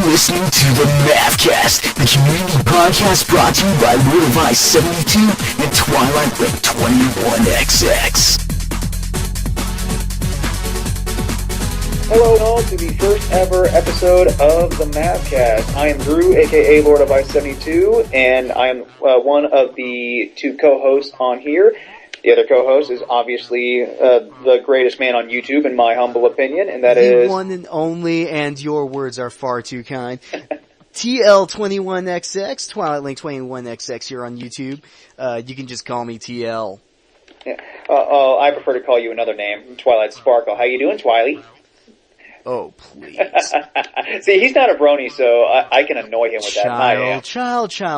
listening to the Mavcast, the community podcast brought to you by Lord of Ice 72 and Twilight Link 21XX. Hello and all to the first ever episode of the Mavcast. I am Drew, aka Lord of Ice 72, and I am one of the two co-hosts on here. The other co-host is obviously the greatest man on YouTube, in my humble opinion, and that is... The one and only, and your words are far too kind. TL21XX, Twilight Link 21XX here on YouTube. You can just call me TL. Yeah. I prefer to call you another name, Twilight Sparkle. How you doing, Twiley? Oh, please. See, he's not a brony, so I can annoy him with that. Child.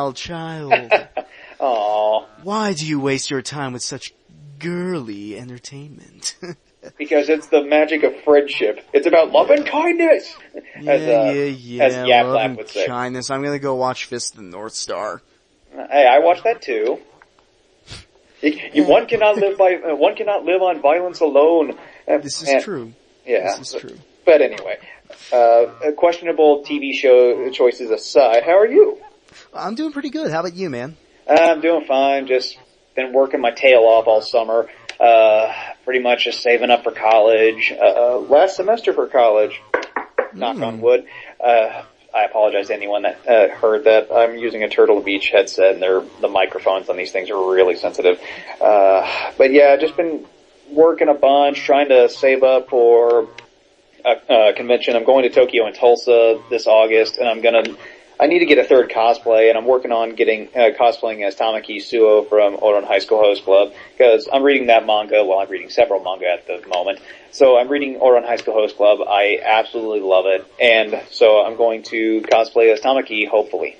Aww. Why do you waste your time with such girly entertainment? Because it's the magic of friendship. It's about love and kindness. As Yap Lap would say. Kindness. I'm gonna go watch Fist of the North Star. Hey, I watched that too. One cannot live on violence alone. This is true. Yeah. This is true. But anyway, questionable TV show choices aside, how are you? I'm doing pretty good. How about you, man? I'm doing fine. Just been working my tail off all summer. Pretty much just saving up for college. Last semester for college. Knock on wood. I apologize to anyone that heard that. I'm using a Turtle Beach headset, and the microphones on these things are really sensitive. But yeah, just been working a bunch, trying to save up for a convention. I'm going to Tokyo and Tulsa this August, and I need to get a third cosplay, and I'm working on getting cosplaying as Tamaki Suo from Ouran High School Host Club, because I'm reading that manga. Well, I'm reading several manga at the moment. So I'm reading Ouran High School Host Club. I absolutely love it, and so I'm going to cosplay as Tamaki, hopefully.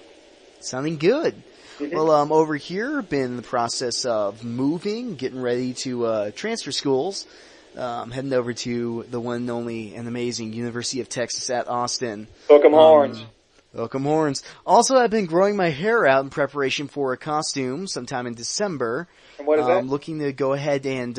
Sounding good. Mm-hmm. Well, over here, been in the process of moving, getting ready to transfer schools. Heading over to the one and only and amazing University of Texas at Austin. Hook 'em horns. Welcome horns. Also, I've been growing my hair out in preparation for a costume sometime in December. And what is that? I'm looking to go ahead and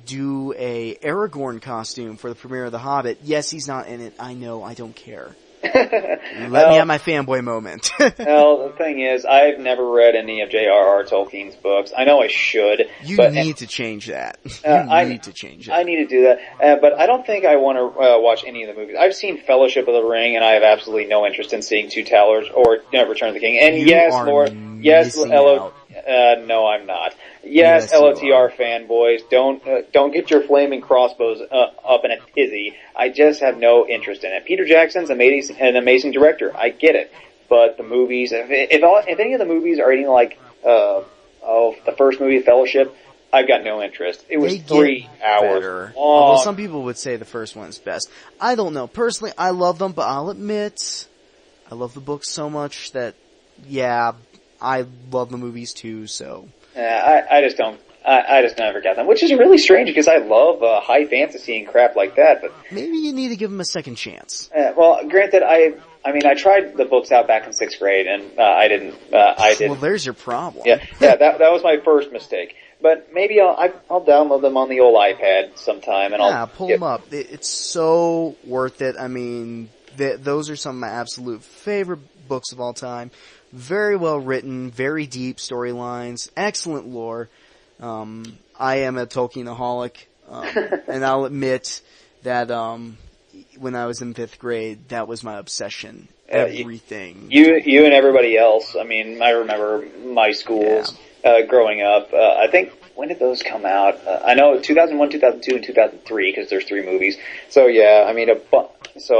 do a Aragorn costume for the premiere of The Hobbit. Yes, he's not in it. I know. I don't care. Let me have my fanboy moment. Well, the thing is, I've never read any of J.R.R. Tolkien's books. I know I should. You need to change that. I need to change it. I need to do that. But I don't think I want to watch any of the movies. I've seen Fellowship of the Ring, and I have absolutely no interest in seeing Two Towers or Return of the King. And no, I'm not. Yes, LOTR fanboys, don't get your flaming crossbows up in a tizzy. I just have no interest in it. Peter Jackson's an amazing director. I get it. But the movies, if any of the movies are anything like, the first movie, Fellowship, I've got no interest. It was 3 hours long. Although some people would say the first one is best. I don't know. Personally, I love them, but I'll admit, I love the books so much that, yeah, I love the movies too, so. I just don't. I just never got them, which is really strange because I love high fantasy and crap like that. But maybe you need to give them a second chance. Well, granted, I tried the books out back in 6th grade, and I didn't. Well, there's your problem. Yeah, that was my first mistake. But maybe I'll download them on the old iPad sometime, and I'll pull them up. It's so worth it. I mean, those are some of my absolute favorite books of all time. Very well written, very deep storylines, excellent lore. I am a Tolkienaholic, and I'll admit that when I was in 5th grade, that was my obsession. Everything. You and everybody else. I mean, I remember my schools growing up. I think, when did those come out? I know 2001, 2002, and 2003, because there's 3 movies. So yeah, I mean, a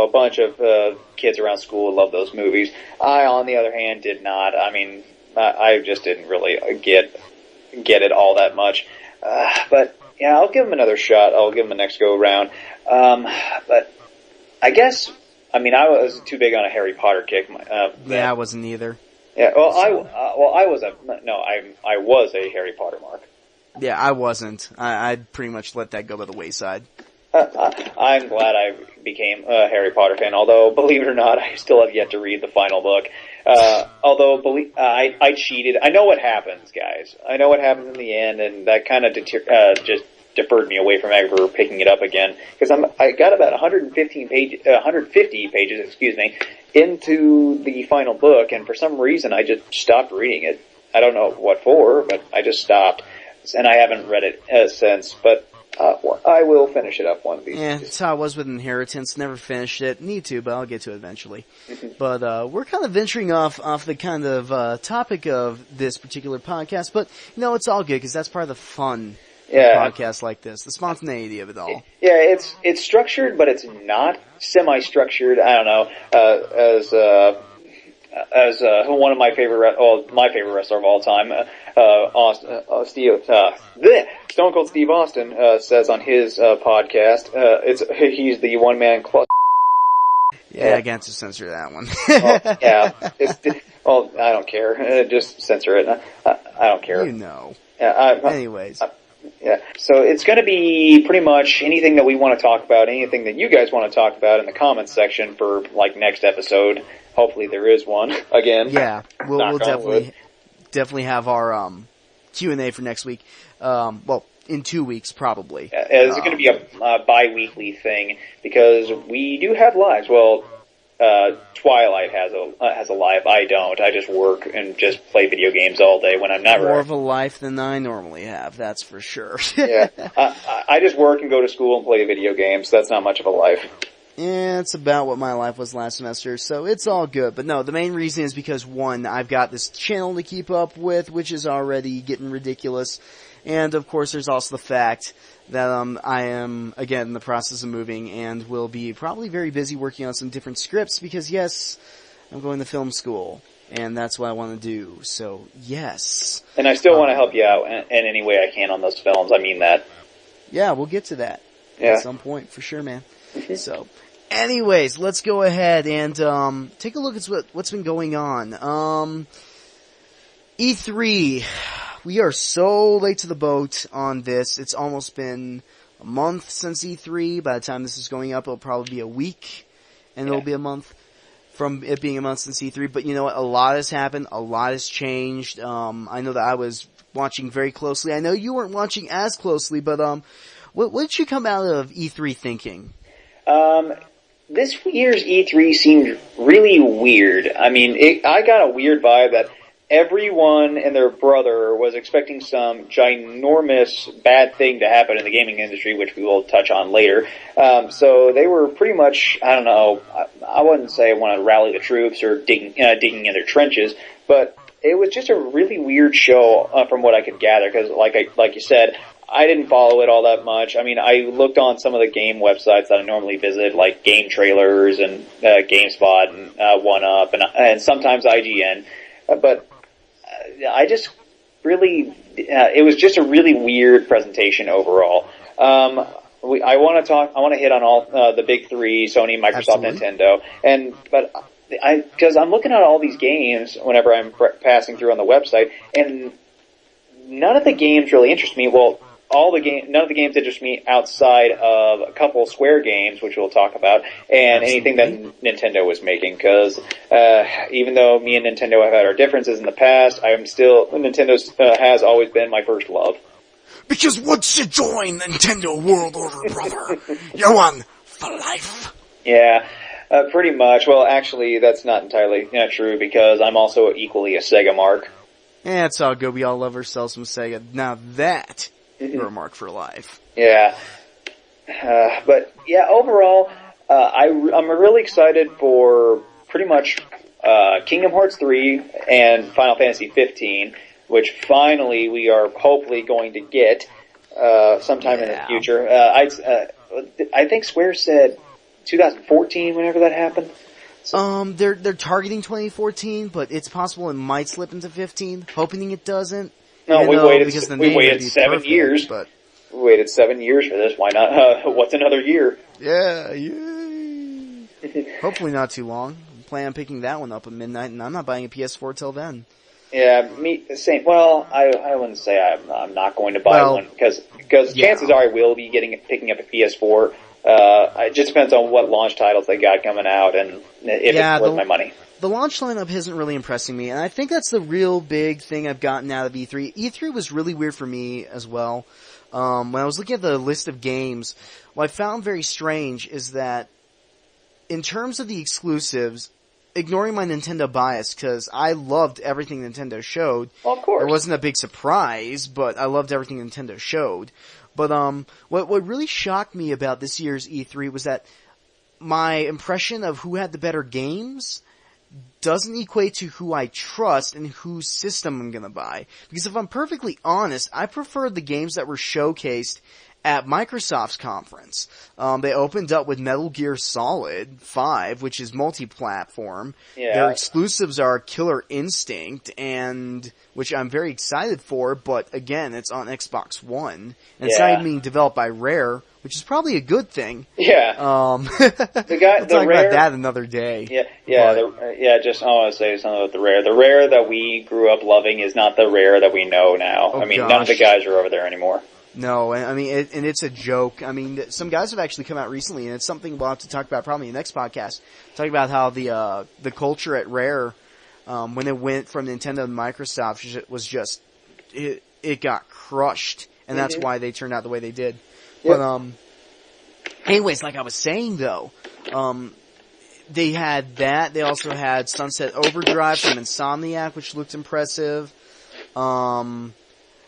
bunch of kids around school love those movies. I, on the other hand, did not. I mean, I just didn't really get it all that much. But yeah, I'll give them another shot. I'll give them a next go around. But I guess, I mean, I was too big on a Harry Potter kick. I wasn't either. Yeah, well, I was a Harry Potter mark. Yeah, I wasn't. I'd pretty much let that go by the wayside. I'm glad I became a Harry Potter fan, although, believe it or not, I still have yet to read the final book. I cheated. I know what happens, guys. I know what happens in the end, and that kind of just deferred me away from ever picking it up again. Because I got about 150 pages, excuse me, into the final book, and for some reason I just stopped reading it. I don't know what for, but I just stopped, and I haven't read it since. But I will finish it up one of these days. That's how I was with Inheritance. Never finished it. Need to, but I'll get to it eventually. But we're kind of venturing off the kind of topic of this particular podcast. But it's all good because that's part of the fun. Podcasts like this, the spontaneity of it all. Yeah, it's structured, but it's not semi-structured. I don't know. As one of my favorite, my favorite wrestler of all time, Stone Cold Steve Austin says on his podcast, he's the one man club. Yeah, I got to censor that one. I don't care. Just censor it. I don't care. Anyways. Yeah, so it's going to be pretty much anything that we want to talk about, anything that you guys want to talk about in the comments section for, next episode. Hopefully there is one, again. Yeah, we'll definitely have our Q&A for next week. In 2 weeks, probably. It's going to be a bi-weekly thing, because we do have lives. Well, Twilight has a life. I don't. I just work and just play video games all day when I'm not more of a life than I normally have. That's for sure. Yeah, I just work and go to school and play video games. That's not much of a life. Yeah, it's about what my life was last semester, so it's all good. But no, the main reason is because, one, I've got this channel to keep up with, which is already getting ridiculous. And, of course, there's also the fact that I am, again, in the process of moving and will be probably very busy working on some different scripts because, yes, I'm going to film school, and that's what I want to do. So, yes. And I still want to help you out in any way I can on those films. I mean that. Yeah, we'll get to that at some point, for sure, man. So, anyways, let's go ahead and take a look at what's been going on. E3... We are so late to the boat on this. It's almost been a month since E3. By the time this is going up, it'll probably be a week. And it'll be a month from it being a month since E3. But you know what? A lot has happened. A lot has changed. I know that I was watching very closely. I know you weren't watching as closely, but what did you come out of E3 thinking? This year's E3 seemed really weird. I mean, I got a weird vibe that everyone and their brother was expecting some ginormous bad thing to happen in the gaming industry, which we will touch on later. So they were pretty much, I don't know, I wouldn't say I want to rally the troops or digging in their trenches, but it was just a really weird show from what I could gather, because like you said, I didn't follow it all that much. I mean, I looked on some of the game websites that I normally visit, like Game Trailers and GameSpot and 1UP and sometimes IGN, but I just really, it was just a really weird presentation overall. I want to hit on all the big three: Sony, Microsoft, Nintendo, because I'm looking at all these games whenever I'm passing through on the website, and none of the games really interest me. Well, none of the games interest me outside of a couple Square games, which we'll talk about, and anything that Nintendo was making, because even though me and Nintendo have had our differences in the past, Nintendo has always been my first love. Because once you join Nintendo World Order, brother, you're on for life. Yeah, pretty much. Well, actually, that's not entirely true, because I'm also equally a Sega mark. Yeah, it's all good. We all love ourselves some Sega. Now that... You're a mark for life. Yeah. But, yeah, overall, I'm really excited for pretty much Kingdom Hearts 3 and Final Fantasy 15, which finally we are hopefully going to get sometime in the future. I think Square said 2014 whenever that happened. So. They're targeting 2014, but it's possible it might slip into 15, hoping it doesn't. No, we waited 7 years. But we waited 7 years for this. Why not? What's another year? Yeah, yay. Hopefully not too long. I plan on picking that one up at midnight, and I'm not buying a PS4 till then. Yeah, same. Well, I wouldn't say I'm not going to buy one, because chances are I will be picking up a PS4. It just depends on what launch titles they got coming out, and if it's worth my money. The launch lineup isn't really impressing me, and I think that's the real big thing I've gotten out of E3. E3 was really weird for me as well. when I was looking at the list of games, what I found very strange is that in terms of the exclusives, ignoring my Nintendo bias, because I loved everything Nintendo showed. Well, of course. It wasn't a big surprise, but I loved everything Nintendo showed. But what really shocked me about this year's E3 was that my impression of who had the better games doesn't equate to who I trust and whose system I'm gonna buy. Because if I'm perfectly honest, I preferred the games that were showcased at Microsoft's conference. They opened up with Metal Gear Solid 5, which is multi-platform. Yeah. Their exclusives are Killer Instinct, and which I'm very excited for, but again, it's on Xbox One. And it's not even being developed by Rare, which is probably a good thing. Yeah. We'll the talk Rare, about that another day. I want to say something about the Rare. The Rare that we grew up loving is not the Rare that we know now. Oh, none of the guys are over there anymore. No, I mean, and it's a joke. I mean, some guys have actually come out recently, and it's something we'll have to talk about probably in the next podcast. Talking about how the culture at Rare, when it went from Nintendo to Microsoft, was just it got crushed, and that's why they turned out the way they did. Yep. But anyways, like I was saying though, they had that. They also had Sunset Overdrive from Insomniac, which looked impressive. But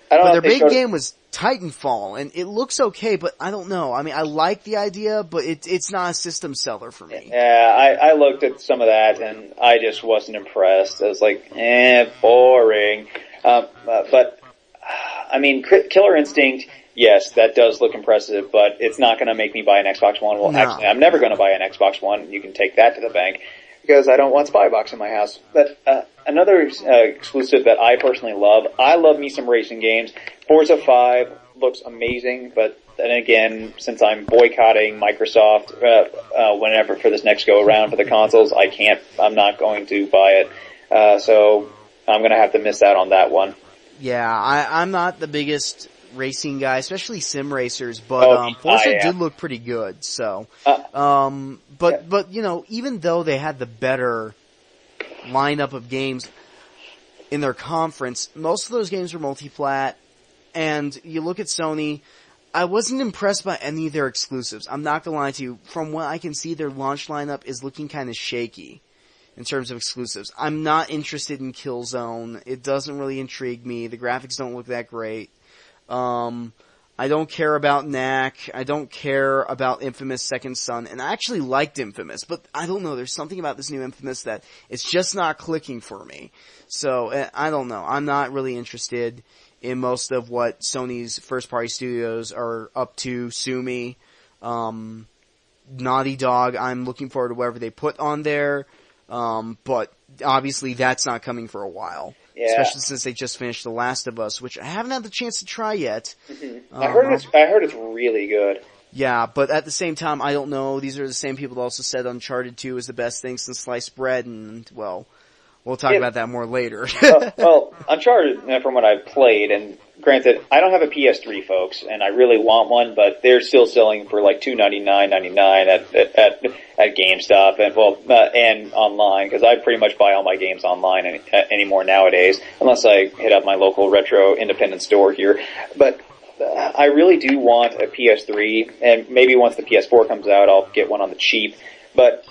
their big game was Titanfall, and it looks okay, but I don't know. I mean, I like the idea, but it's not a system seller for me. Yeah, I looked at some of that, and I just wasn't impressed. I was like, boring. But, I mean, Killer Instinct, yes, that does look impressive, but it's not going to make me buy an Xbox One. Well, actually, I'm never going to buy an Xbox One. You can take that to the bank, because I don't want Spybox in my house. But another exclusive that I personally love, I love me some racing games. Forza 5 looks amazing, but then again, since I'm boycotting Microsoft whenever for this next go around for the consoles, I'm not going to buy it. So I'm going to have to miss out on that one. Yeah, I'm not the biggest racing guy, especially sim racers, but Forza did look pretty good. So, but you know, even though they had the better lineup of games in their conference, most of those games were multi-plat. And you look at Sony, I wasn't impressed by any of their exclusives. I'm not gonna lie to you. From what I can see, their launch lineup is looking kind of shaky in terms of exclusives. I'm not interested in Killzone. It doesn't really intrigue me. The graphics don't look that great. I don't care about Knack. I don't care about Infamous Second Son. And I actually liked Infamous, but I don't know. There's something about this new Infamous that it's just not clicking for me. So, I don't know. I'm not really interested in most of what Sony's first-party studios are up to. Sue me. Naughty Dog, I'm looking forward to whatever they put on there. But obviously that's not coming for a while. Yeah. Especially since they just finished The Last of Us, which I haven't had the chance to try yet. Mm-hmm. I heard it's really good. Yeah, but at the same time, I don't know. These are the same people that also said Uncharted 2 is the best thing since sliced bread, and, well, we'll talk about that more later. well, Uncharted, from what I've played, and granted, I don't have a PS3, folks, and I really want one, but they're still selling for like $299.99 at GameStop and online, because I pretty much buy all my games online anymore nowadays, unless I hit up my local retro independent store here. But I really do want a PS3, and maybe once the PS4 comes out, I'll get one on the cheap. But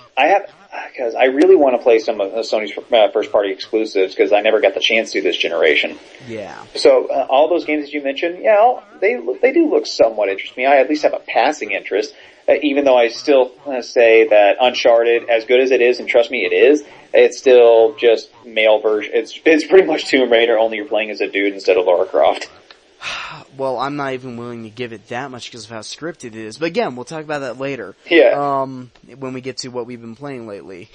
because I really want to play some of Sony's first-party exclusives, because I never got the chance to this generation. Yeah. So all those games that you mentioned, yeah, they do look somewhat interesting. I at least have a passing interest, even though I still say that Uncharted, as good as it is, and trust me, it is, it's still just male version. It's pretty much Tomb Raider, only you're playing as a dude instead of Lara Croft. Well, I'm not even willing to give it that much because of how scripted it is. But again, we'll talk about that later. Yeah. When we get to what we've been playing lately.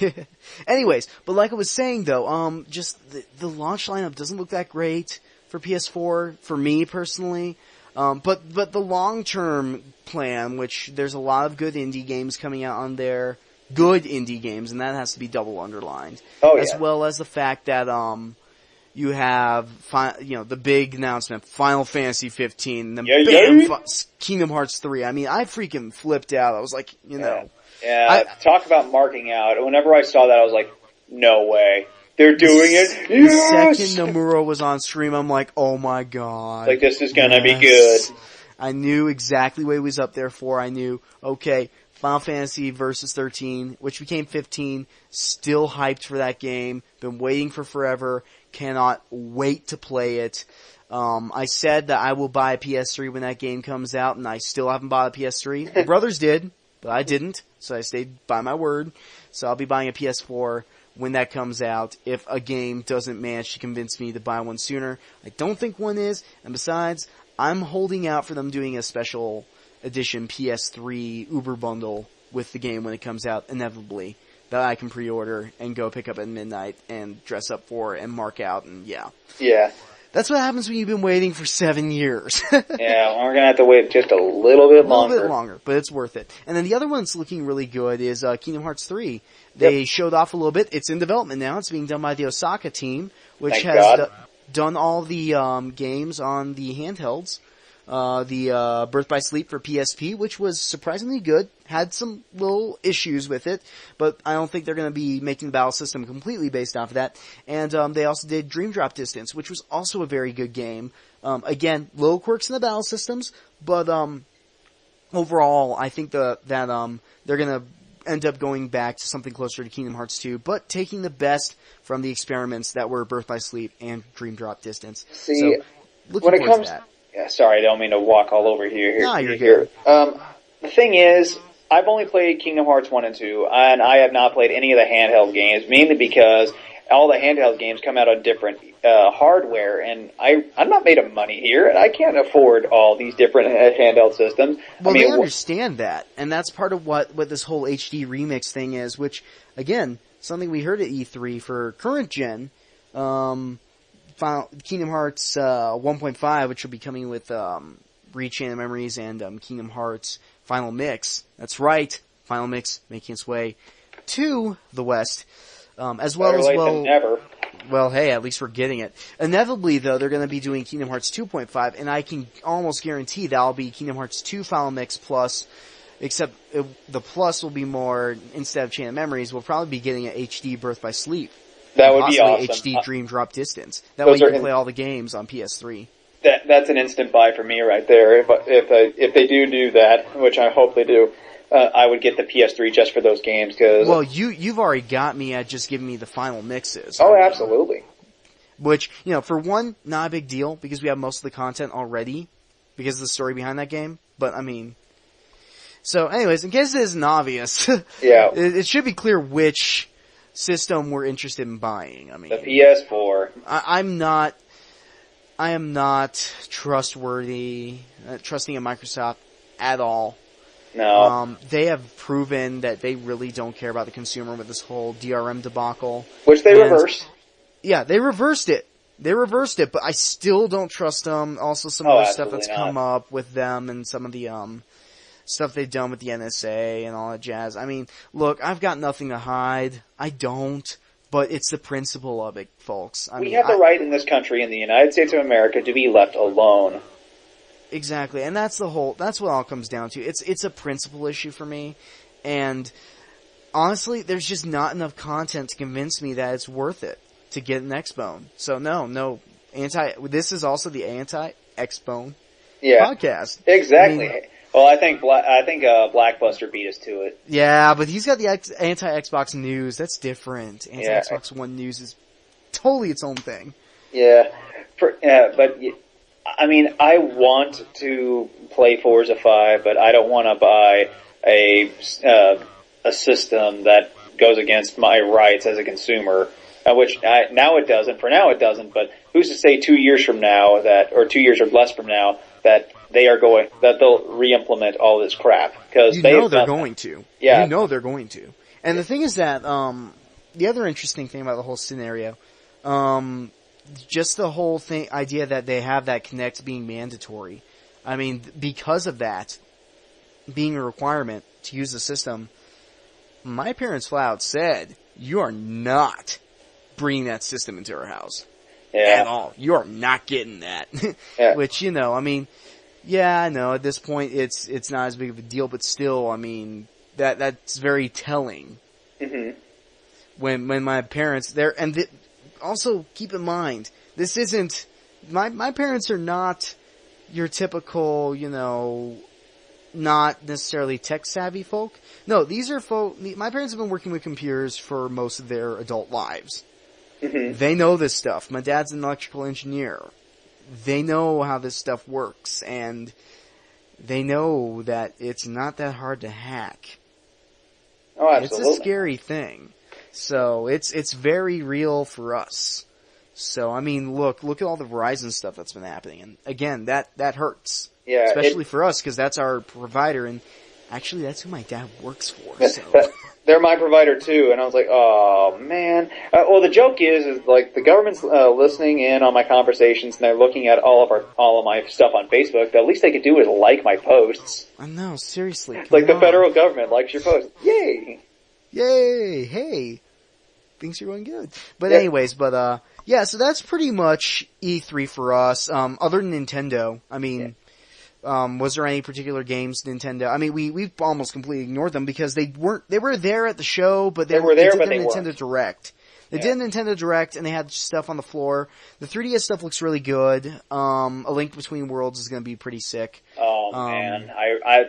Anyways, but like I was saying though, just the launch lineup doesn't look that great for PS4, for me personally. But the long-term plan, which there's a lot of good indie games coming out on there. Good indie games, and that has to be double underlined. Oh, yeah. As well as the fact that, you have, the big announcement, Final Fantasy 15, then Kingdom Hearts 3. I mean, I freaking flipped out. I was like, Yeah, talk about marking out. Whenever I saw that, I was like, no way. They're doing it? Yes! The second Nomura was on stream, I'm like, oh my god. Like, this is gonna be good. I knew exactly what he was up there for. I knew, okay, Final Fantasy Versus 13, which became 15, still hyped for that game, been waiting for forever, cannot wait to play it. I said that I will buy a PS3 when that game comes out, and I still haven't bought a PS3. My brothers did, but I didn't, so I stayed by my word. So I'll be buying a PS4 when that comes out, if a game doesn't manage to convince me to buy one sooner. I don't think one is, and besides, I'm holding out for them doing a special edition PS3 Uber bundle with the game when it comes out, inevitably, that I can pre-order and go pick up at midnight and dress up for and mark out, and yeah. Yeah. That's what happens when you've been waiting for 7 years. Yeah, we're gonna have to wait just a little bit longer. A little bit longer, but it's worth it. And then the other one that's looking really good is Kingdom Hearts 3. They showed off a little bit. It's in development now. It's being done by the Osaka team, which has done all the games on the handhelds. The Birth by Sleep for PSP, which was surprisingly good. Had some little issues with it, but I don't think they're going to be making the battle system completely based off of that. And they also did Dream Drop Distance, which was also a very good game. Again, little quirks in the battle systems, but overall, I think that they're going to end up going back to something closer to Kingdom Hearts 2, but taking the best from the experiments that were Birth by Sleep and Dream Drop Distance. See, so, when it comes, yeah, sorry, I don't mean to walk all over here. No, you're good. The thing is, I've only played Kingdom Hearts 1 and 2, and I have not played any of the handheld games, mainly because all the handheld games come out on different hardware, and I'm not made of money here, and I can't afford all these different handheld systems. Well, they understand that, and that's part of what this whole HD remix thing is, which, again, something we heard at E3 for current gen, Kingdom Hearts 1.5, which will be coming with Re-Chain of Memories and Kingdom Hearts Final Mix. That's right, Final Mix making its way to the West, as well Better as late than never. Well, hey, at least we're getting it. Inevitably, though, they're going to be doing Kingdom Hearts 2.5, and I can almost guarantee that'll be Kingdom Hearts 2 Final Mix Plus, except the Plus will be more, instead of Chain of Memories, we'll probably be getting an HD Birth by Sleep. That would be awesome. HD Dream Drop Distance. That way you can play all the games on PS3. That's an instant buy for me right there. If they do that, which I hope they do, I would get the PS3 just for those games. Well, you've already got me at just giving me the final mixes. Oh, absolutely. Which, for one, not a big deal, because we have most of the content already, because of the story behind that game. But, so anyways, in case it isn't obvious, yeah, it should be clear which system we're interested in buying. The PS4. I am not trusting in Microsoft at all. No. They have proven that they really don't care about the consumer with this whole DRM debacle. Which they reversed. Yeah, they reversed it. But I still don't trust them. Also, some of the stuff that's come up with them and some of the stuff they've done with the NSA and all that jazz. Look, I've got nothing to hide. I don't. But it's the principle of it, folks. We have the right in this country, in the United States of America, to be left alone. Exactly, and that's what it all comes down to. It's a principle issue for me, and honestly, there's just not enough content to convince me that it's worth it to get an Xbone. So no, this is also the anti-Xbone podcast. Exactly. Well, I think Blackbuster beat us to it. Yeah, but he's got the anti-Xbox news. That's different. Anti-Xbox One news is totally its own thing. Yeah, but I want to play Forza 5, but I don't want to buy a system that goes against my rights as a consumer. Now it doesn't. But who's to say 2 years from now or 2 years or less from now that they'll re-implement all this crap? Because they're going to. Yeah. They're going to. And the thing is that the other interesting thing about the whole scenario, just the whole idea that they have that Kinect being mandatory. Because of that being a requirement to use the system, my parents flat out said, "You are not bringing that system into our house at all. You are not getting that." Yeah. Which, yeah, I know at this point it's not as big of a deal, but still, that's very telling. Mm-hmm. When my parents also keep in mind, this isn't my parents are not your typical, not necessarily tech-savvy folk. No, these are folk... My parents have been working with computers for most of their adult lives. Mm-hmm. They know this stuff. My dad's an electrical engineer. They know how this stuff works, and they know that it's not that hard to hack. Oh, absolutely. It's a scary thing. So, it's very real for us. So, I mean, look at all the Verizon stuff that's been happening. And again, that hurts. Yeah. Especially for us, because that's our provider, and actually that's who my dad works for, so. They're my provider too, and I was like, oh man. Well, the joke is like the government's listening in on my conversations, and they're looking at all of my stuff on Facebook. The least they could do is like my posts. I know, seriously. Like the federal government likes your posts. Yay! Yay! Hey! Things are going good. But anyways, yeah, so that's pretty much E3 for us. Other than Nintendo, I mean, was there any particular games Nintendo? I mean, we almost completely ignored them because they were there at the show, but they did a Nintendo Direct. They did a Nintendo Direct, and they had stuff on the floor. The 3DS stuff looks really good. A Link Between Worlds is going to be pretty sick. Oh man,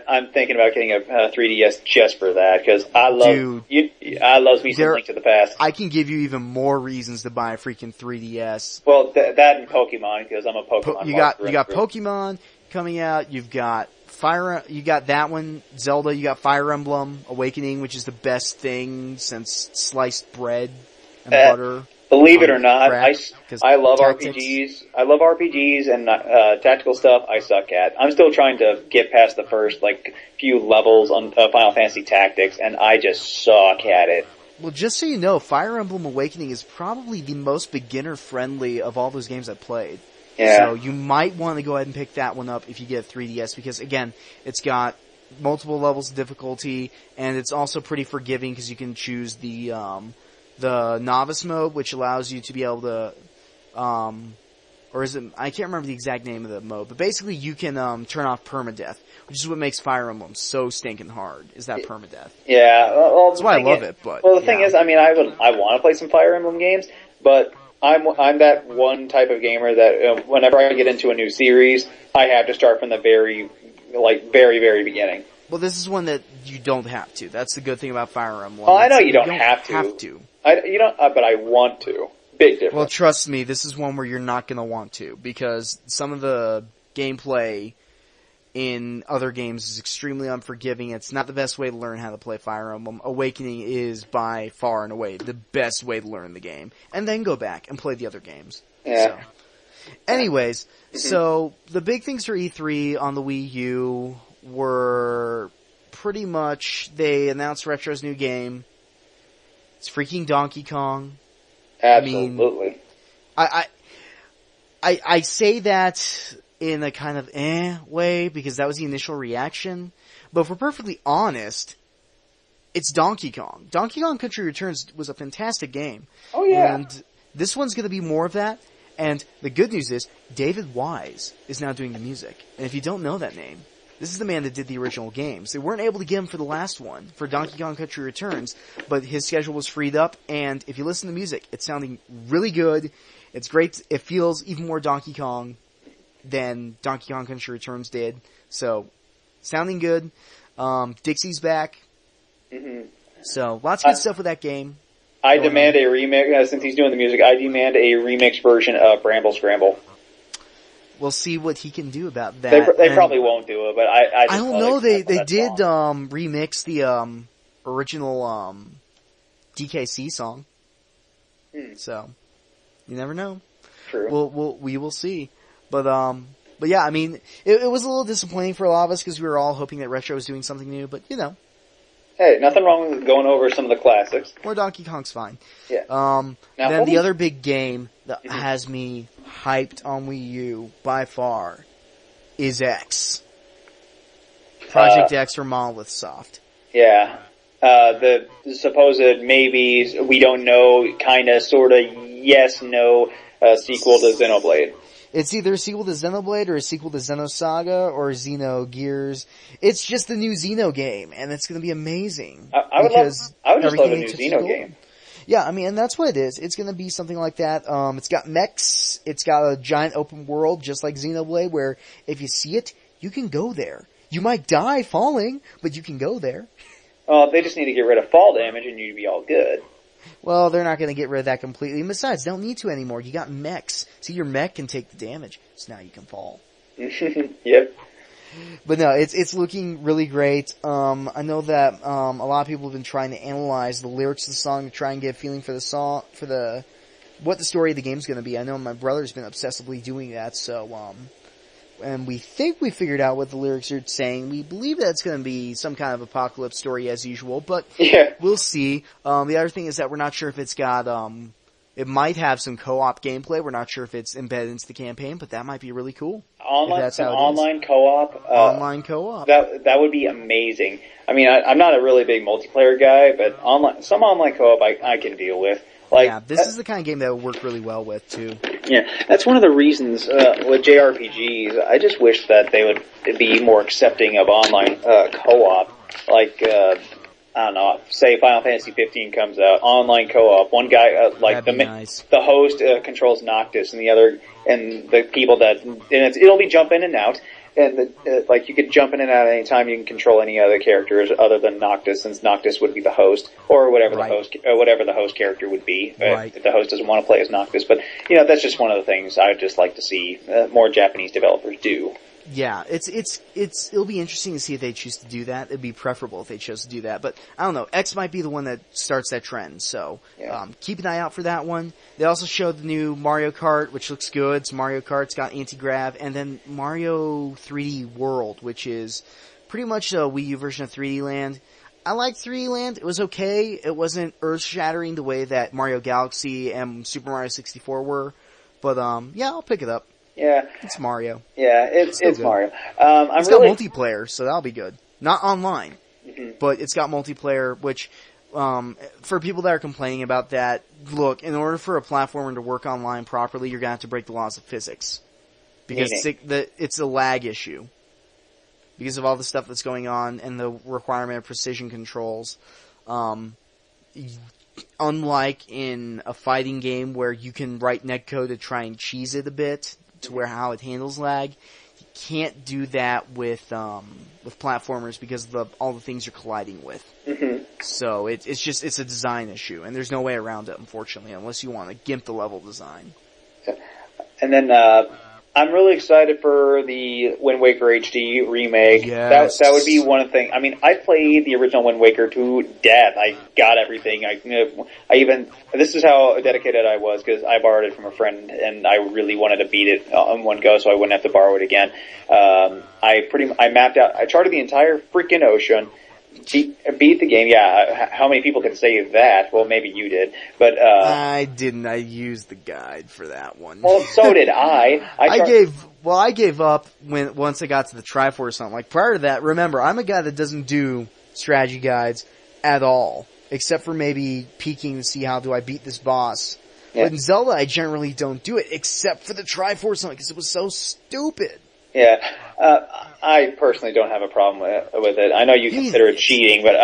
I'm thinking about getting a 3DS just for that because I love me some Link to the Past. I can give you even more reasons to buy a freaking 3DS. Well, that and Pokemon because I'm a Pokemon. You got Pokemon coming out. You've got you got that one, Zelda. You got Fire Emblem Awakening, which is the best thing since sliced bread and butter. Believe it or not, I love tactics. RPGs. I love RPGs and tactical stuff. I suck at. I'm still trying to get past the first few levels on Final Fantasy Tactics, and I just suck at it. Well, just so you know, Fire Emblem Awakening is probably the most beginner-friendly of all those games I've played. Yeah. So you might want to go ahead and pick that one up if you get a 3DS, because again, it's got multiple levels of difficulty, and it's also pretty forgiving because you can choose the novice mode, which allows you to be able to, or is it, I can't remember the exact name of the mode, but basically you can turn off permadeath, which is what makes Fire Emblem so stinking hard, is that permadeath. Yeah, well, that's why I love it, but... Well, the thing is, I mean, I want to play some Fire Emblem games, but I'm that one type of gamer that whenever I get into a new series, I have to start from the very, very beginning. Well, this is one that you don't have to. That's the good thing about Fire Emblem. Well, I know you don't have to. But I want to. Big difference. Well, trust me, this is one where you're not going to want to, because some of the gameplay in other games is extremely unforgiving. It's not the best way to learn how to play Fire Emblem. Awakening is by far and away the best way to learn the game. And then go back and play the other games. Yeah. So. Anyways, so the big things for E3 on the Wii U were pretty much, they announced Retro's new game. It's freaking Donkey Kong. Absolutely. I say that in a kind of way because that was the initial reaction. But if we're perfectly honest, it's Donkey Kong. Donkey Kong Country Returns was a fantastic game. Oh yeah. And this one's going to be more of that. And the good news is, David Wise is now doing the music. And if you don't know that name, this is the man that did the original games. They weren't able to get him for the last one, for Donkey Kong Country Returns, but his schedule was freed up, and if you listen to the music, it's sounding really good. It's great. It feels even more Donkey Kong than Donkey Kong Country Returns did. So, sounding good. Dixie's back. Mm-hmm. So, lots of good stuff with that game. I demand a remix, since he's doing the music, I demand a remix version of Bramble Scramble. We'll see what he can do about that. They probably won't do it, but I don't know. They did remix the original DKC song. So you never know. True. We will see. But yeah, I mean, it was a little disappointing for a lot of us because we were all hoping that Retro was doing something new. But you know, hey, nothing wrong with going over some of the classics. More Donkey Kong's fine. Yeah. Then the other big game that has me hyped on Wii U by far is X. Project X from Monolith Soft. Yeah. The supposed maybes, we don't know, kinda, sorta, yes, no, sequel to Xenoblade. It's either a sequel to Xenoblade or a sequel to Xenosaga or Xenogears. It's just the new Xeno game, and it's gonna be amazing. I would just love a new Xeno game. Yeah, I mean, and that's what it is. It's gonna be something like that. It's got mechs. It's got a giant open world, just like Xenoblade, where if you see it, you can go there. You might die falling, but you can go there. They just need to get rid of fall damage and you'd be all good. Well, they're not gonna get rid of that completely. And besides, they don't need to anymore. You got mechs. See, your mech can take the damage, so now you can fall. Yep. But no, it's looking really great. I know that a lot of people have been trying to analyze the lyrics of the song to try and get a feeling for the song, what the story of the game's going to be. I know my brother's been obsessively doing that, so and we think we figured out what the lyrics are saying. We believe that it's going to be some kind of apocalypse story as usual, but we'll see. The other thing is that we're not sure if it's got it might have some co-op gameplay. We're not sure if it's embedded into the campaign, but that might be really cool. Online co-op. Online co-op. That would be amazing. I mean, I'm not a really big multiplayer guy, but some online co-op I can deal with. This is the kind of game that would work really well with too. Yeah, that's one of the reasons with JRPGs. I just wish that they would be more accepting of online co-op. I don't know, say Final Fantasy 15 comes out, online co-op, one guy, nice. The host controls Noctis, and the people it'll be jump in and out, and you could jump in and out at any time. You can control any other characters other than Noctis, since Noctis would be the host, or whatever the host character would be. If the host doesn't want to play as Noctis, but that's just one of the things I would just like to see more Japanese developers do. Yeah, it'll be interesting to see if they choose to do that. It'd be preferable if they chose to do that, but I don't know. X might be the one that starts that trend, so keep an eye out for that one. They also showed the new Mario Kart, which looks good. It's Mario Kart, it's got anti-grav, and then Mario 3D World, which is pretty much a Wii U version of 3D Land. I liked 3D Land. It was okay. It wasn't earth-shattering the way that Mario Galaxy and Super Mario 64 were, but I'll pick it up. Yeah. It's Mario. Yeah, it's Mario. It's got multiplayer, so that'll be good. Not online, but it's got multiplayer, which, for people that are complaining about that, look, in order for a platformer to work online properly, you're gonna have to break the laws of physics. Because it's a lag issue. Because of all the stuff that's going on and the requirement of precision controls. Unlike in a fighting game where you can write netcode to try and cheese it a bit, to where how it handles lag. You can't do that with platformers because of all the things you're colliding with. Mm-hmm. So it's a design issue, and there's no way around it, unfortunately, unless you want to GIMP the level design. And then I'm really excited for the Wind Waker HD remake. Yes. That would be one of the things. I mean, I played the original Wind Waker to death. I got everything. This is how dedicated I was, because I borrowed it from a friend, and I really wanted to beat it in one go, so I wouldn't have to borrow it again. I mapped out. I charted the entire freaking ocean. Beat the game. Yeah, how many people can say that? Well, maybe you did, but I didn't. I used the guide for that one. Well, so did I. I gave up once I got to the Triforce something. Like prior to that, remember, I'm a guy that doesn't do strategy guides at all, except for maybe peeking to see how do I beat this boss. Yeah. But in Zelda, I generally don't do it, except for the Triforce something, because it was so stupid. Yeah, I personally don't have a problem with it. I know you consider it cheating, but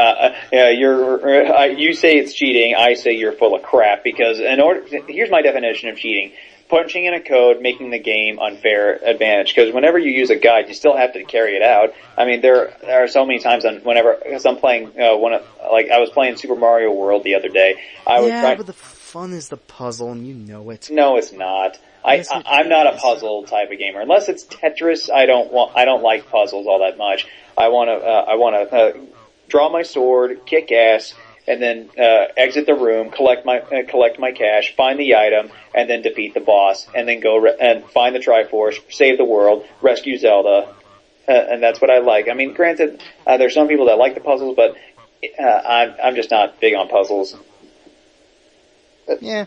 you say it's cheating. I say you're full of crap, because here's my definition of cheating: punching in a code, making the game unfair advantage. Because whenever you use a guide, you still have to carry it out. I mean, there are so many times because I'm playing I was playing Super Mario World the other day. But the fun is the puzzle, and you know it. No, it's not. I'm not a puzzle type of gamer. Unless it's Tetris, I don't like puzzles all that much. I want to draw my sword, kick ass, and then exit the room, collect my cash, find the item, and then defeat the boss, and then go and find the Triforce, save the world, rescue Zelda, and that's what I like. I mean, granted, there's some people that like the puzzles, but I'm just not big on puzzles. Yeah.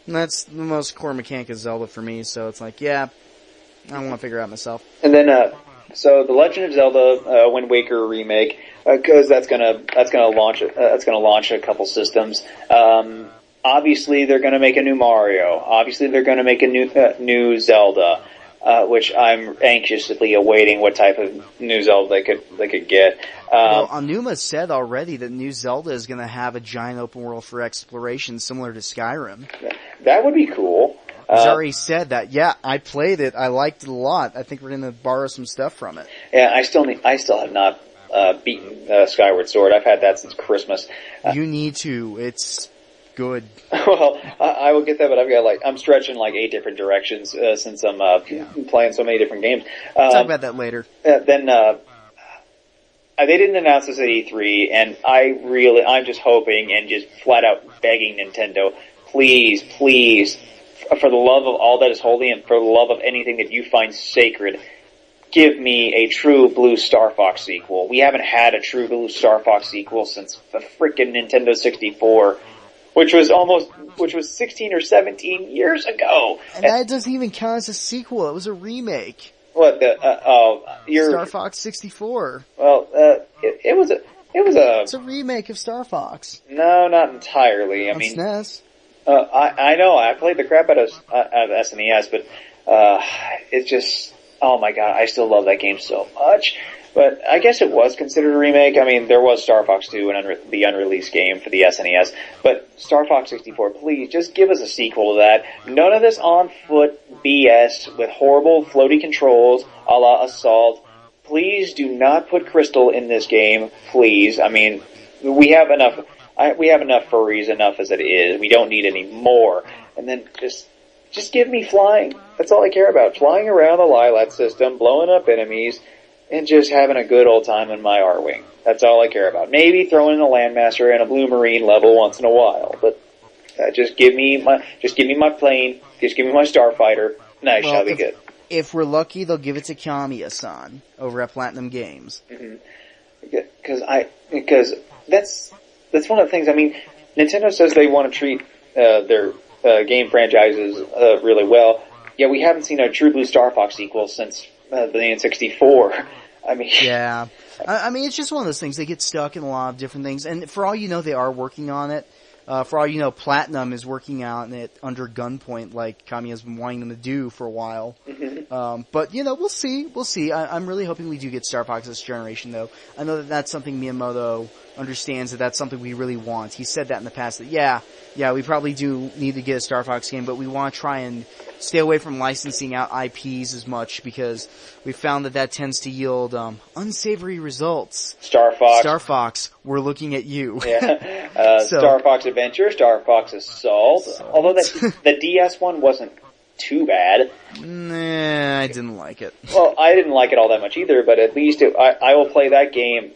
And that's the most core mechanic of Zelda for me, so it's like, I want to figure it out myself. And then, so the Legend of Zelda Wind Waker remake, because that's gonna launch a couple systems. Obviously, they're gonna make a new Mario. Obviously, they're gonna make a new Zelda. which I'm anxiously awaiting what type of new Zelda they could get. Well, Aonuma said already that new Zelda is going to have a giant open world for exploration similar to Skyrim. That would be cool. He's already said that. Yeah, I played it. I liked it a lot. I think we're going to borrow some stuff from it. Yeah, I still have not beaten Skyward Sword. I've had that since Christmas. You need to. It's good. Well, I will get that, but I'm stretching 8 different directions since I'm playing so many different games. Talk about that later. Then they didn't announce this at E3, and I'm just hoping and just flat out begging Nintendo, please, for the love of all that is holy and for the love of anything that you find sacred, give me a true Blue Star Fox sequel. We haven't had a true Blue Star Fox sequel since the frickin' Nintendo 64, which was 16 or 17 years ago. And that doesn't even count as a sequel. It was a remake. What Star Fox 64. Well, it was a. It's a remake of Star Fox. No, not entirely. I mean, SNES. I know. I played the crap out of SNES, but it's just, oh my god, I still love that game so much. But I guess it was considered a remake. I mean, there was Star Fox 2, the unreleased game for the SNES. But Star Fox 64, please, just give us a sequel to that. None of this on-foot BS with horrible floaty controls a la Assault. Please do not put Crystal in this game, please. I mean, we have enough furries, enough as it is. We don't need any more. And then just give me flying. That's all I care about. Flying around the Lilat system, blowing up enemies, and just having a good old time in my R-Wing. That's all I care about. Maybe throwing in a Landmaster and a Blue Marine level once in a while, but just give me my plane, just give me my Starfighter, and I shall be good. If we're lucky, they'll give it to Kamiya-san over at Platinum Games. Mm-hmm. Because that's one of the things. I mean, Nintendo says they want to treat their game franchises really well. Yeah, we haven't seen a true Blue Star Fox sequel since the N64. I mean, yeah. I mean, it's just one of those things. They get stuck in a lot of different things, and for all you know, they are working on it. For all you know, Platinum is working on it under gunpoint, like Kamiya's been wanting them to do for a while. Mm-hmm. But we'll see. We'll see. I'm really hoping we do get Star Fox this generation, though. I know that that's something Miyamoto understands, that that's something we really want. He said that in the past, that yeah, we probably do need to get a Star Fox game, but we want to try and stay away from licensing out IPs as much, because we found that tends to yield unsavory results. Star Fox, we're looking at you. Yeah. Star Fox Adventure, Star Fox Assault. Although the DS one wasn't too bad. Nah, I didn't like it. Well, I didn't like it all that much either, but at least I will play that game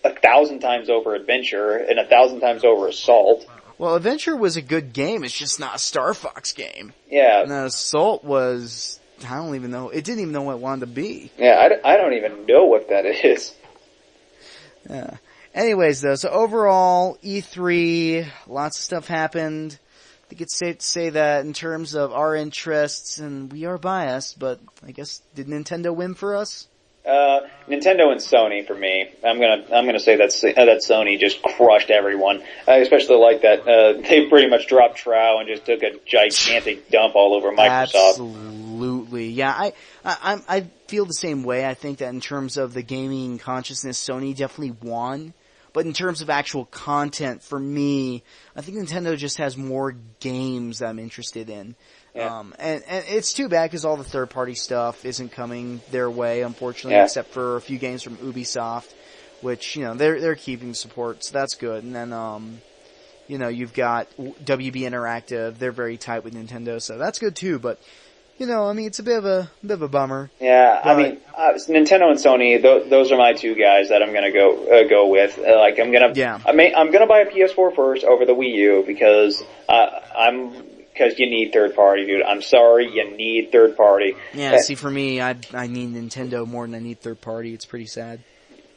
1,000 times over Adventure and 1,000 times over Assault. Well, Adventure was a good game. It's just not a Star Fox game. Yeah. And Assault was, I don't even know. It didn't even know what it wanted to be. Yeah, I don't even know what that is. Yeah. Anyways, though, so overall, E3, lots of stuff happened. I think it's safe to say that in terms of our interests, and we are biased, but I guess, did Nintendo win for us? Nintendo and Sony for me. I'm gonna say that Sony just crushed everyone. I especially like that they pretty much dropped Trow and just took a gigantic dump all over Microsoft. Absolutely, yeah. I feel the same way. I think that in terms of the gaming consciousness, Sony definitely won. But in terms of actual content, for me, I think Nintendo just has more games that I'm interested in. Yeah. And it's too bad because all the third-party stuff isn't coming their way, unfortunately, except for a few games from Ubisoft, which, they're keeping support, so that's good. And then, you've got WB Interactive, they're very tight with Nintendo, so that's good too, but, it's a bit of a bummer. Yeah, but, I mean, Nintendo and Sony, those are my two guys that I'm gonna go with. I'm gonna buy a PS4 first over the Wii U because, because you need third party, dude. I'm sorry, you need third party. Yeah, see, for me, I need Nintendo more than I need third party. It's pretty sad.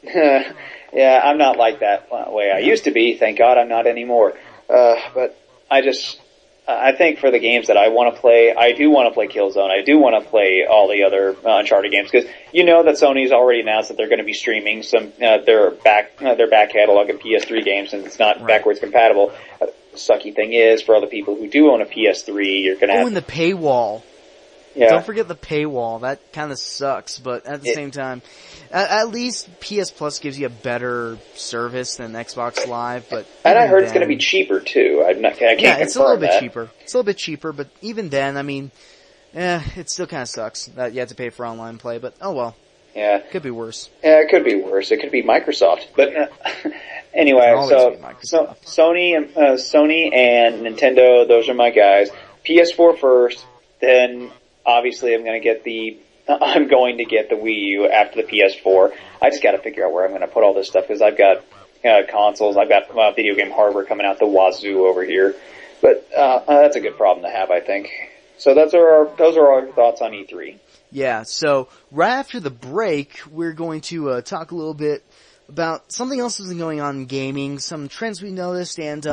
Yeah, I'm not like that way I used to be. Thank God I'm not anymore. But I think for the games that I want to play, I do want to play Killzone. I do want to play all the other Uncharted games because that Sony's already announced that they're going to be streaming some their back catalog of PS3 games, and it's not backwards compatible. Sucky thing is, for all the people who do own a PS3, you're going to have... and the paywall. Yeah. Don't forget the paywall. That kind of sucks, but at the same time, at least PS Plus gives you a better service than Xbox Live. But and I heard it's going to be cheaper too. I can't yeah, it's a little bit that. cheaper. It's a little bit cheaper, but even then, I mean, it still kind of sucks that you have to pay for online play. But oh well. Yeah. Could be worse. Yeah, it could be worse. It could be Microsoft. But anyway, so Sony and Nintendo, those are my guys. PS4 first, then obviously I'm going to get the Wii U after the PS4. I just got to figure out where I'm going to put all this stuff because I've got consoles, I've got video game hardware coming out the wazoo over here. But that's a good problem to have, I think. So those are our thoughts on E3. Yeah, so right after the break, we're going to talk a little bit about something else that's been going on in gaming, some trends we noticed, and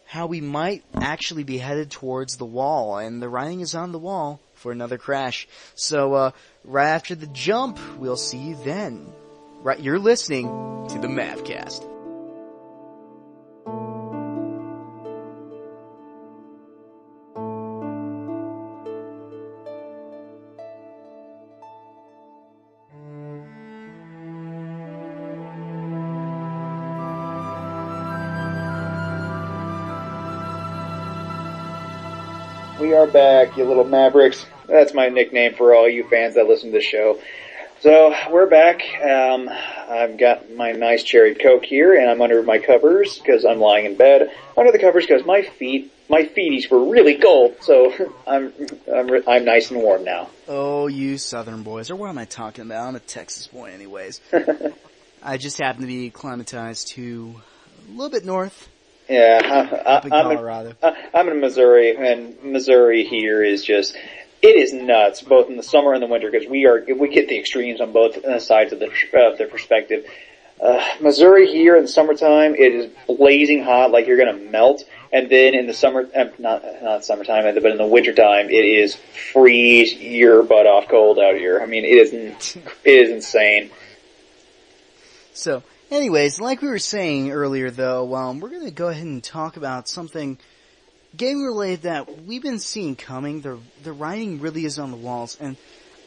how we might actually be headed towards the wall, and the writing is on the wall for another crash. So right after the jump, we'll see you then. Right, you're listening to the Mavcast. We are back, you little mavericks. That's my nickname for all you fans that listen to the show. So, we're back. I've got my nice cherry Coke here, and I'm under my covers, because I'm lying in bed. Under the covers, because my feeties were really cold, so I'm nice and warm now. Oh, you southern boys. Or what am I talking about? I'm a Texas boy anyways. I just happen to be acclimatized to a little bit north. Yeah, I'm in Missouri, and Missouri here is just, it is nuts, both in the summer and the winter, because we get the extremes on both sides of the perspective. Missouri here in the summertime, it is blazing hot, like you're gonna melt, and then in the summer, not summertime, but in the wintertime, it is freeze your butt off cold out here. I mean, it is insane. So, anyways, like we were saying earlier, though, we're going to go ahead and talk about something game-related that we've been seeing coming. The writing really is on the walls, and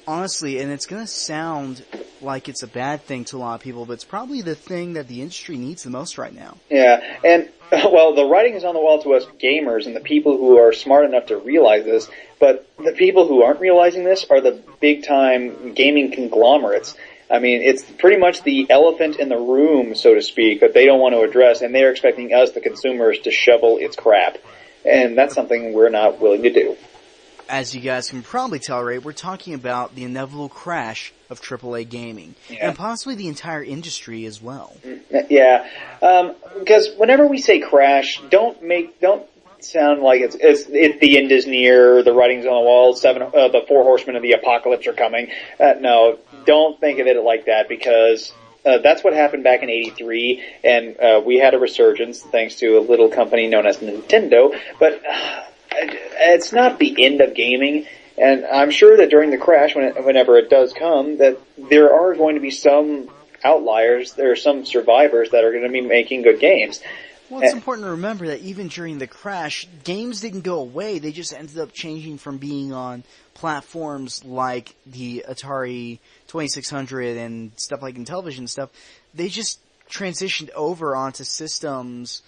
honestly, and it's going to sound like it's a bad thing to a lot of people, but it's probably the thing that the industry needs the most right now. Yeah, and, well, the writing is on the wall to us gamers and the people who are smart enough to realize this, but the people who aren't realizing this are the big-time gaming conglomerates. I mean, it's pretty much the elephant in the room, so to speak, that they don't want to address, and they're expecting us, the consumers, to shovel its crap. And that's something we're not willing to do. As you guys can probably tell, Ray, we're talking about the inevitable crash of AAA gaming, and possibly the entire industry as well. Yeah, because whenever we say crash, don't sound like it's the end is near, the writing's on the wall, the 4 horsemen of the apocalypse are coming. No, don't think of it like that, because that's what happened back in '83, and we had a resurgence thanks to a little company known as Nintendo, but it's not the end of gaming, and I'm sure that during the crash, whenever it does come, that there are going to be some outliers, there are some survivors that are going to be making good games. Well, it's important to remember that even during the crash, games didn't go away. They just ended up changing from being on platforms like the Atari 2600 and stuff like Intellivision stuff. They just transitioned over onto systems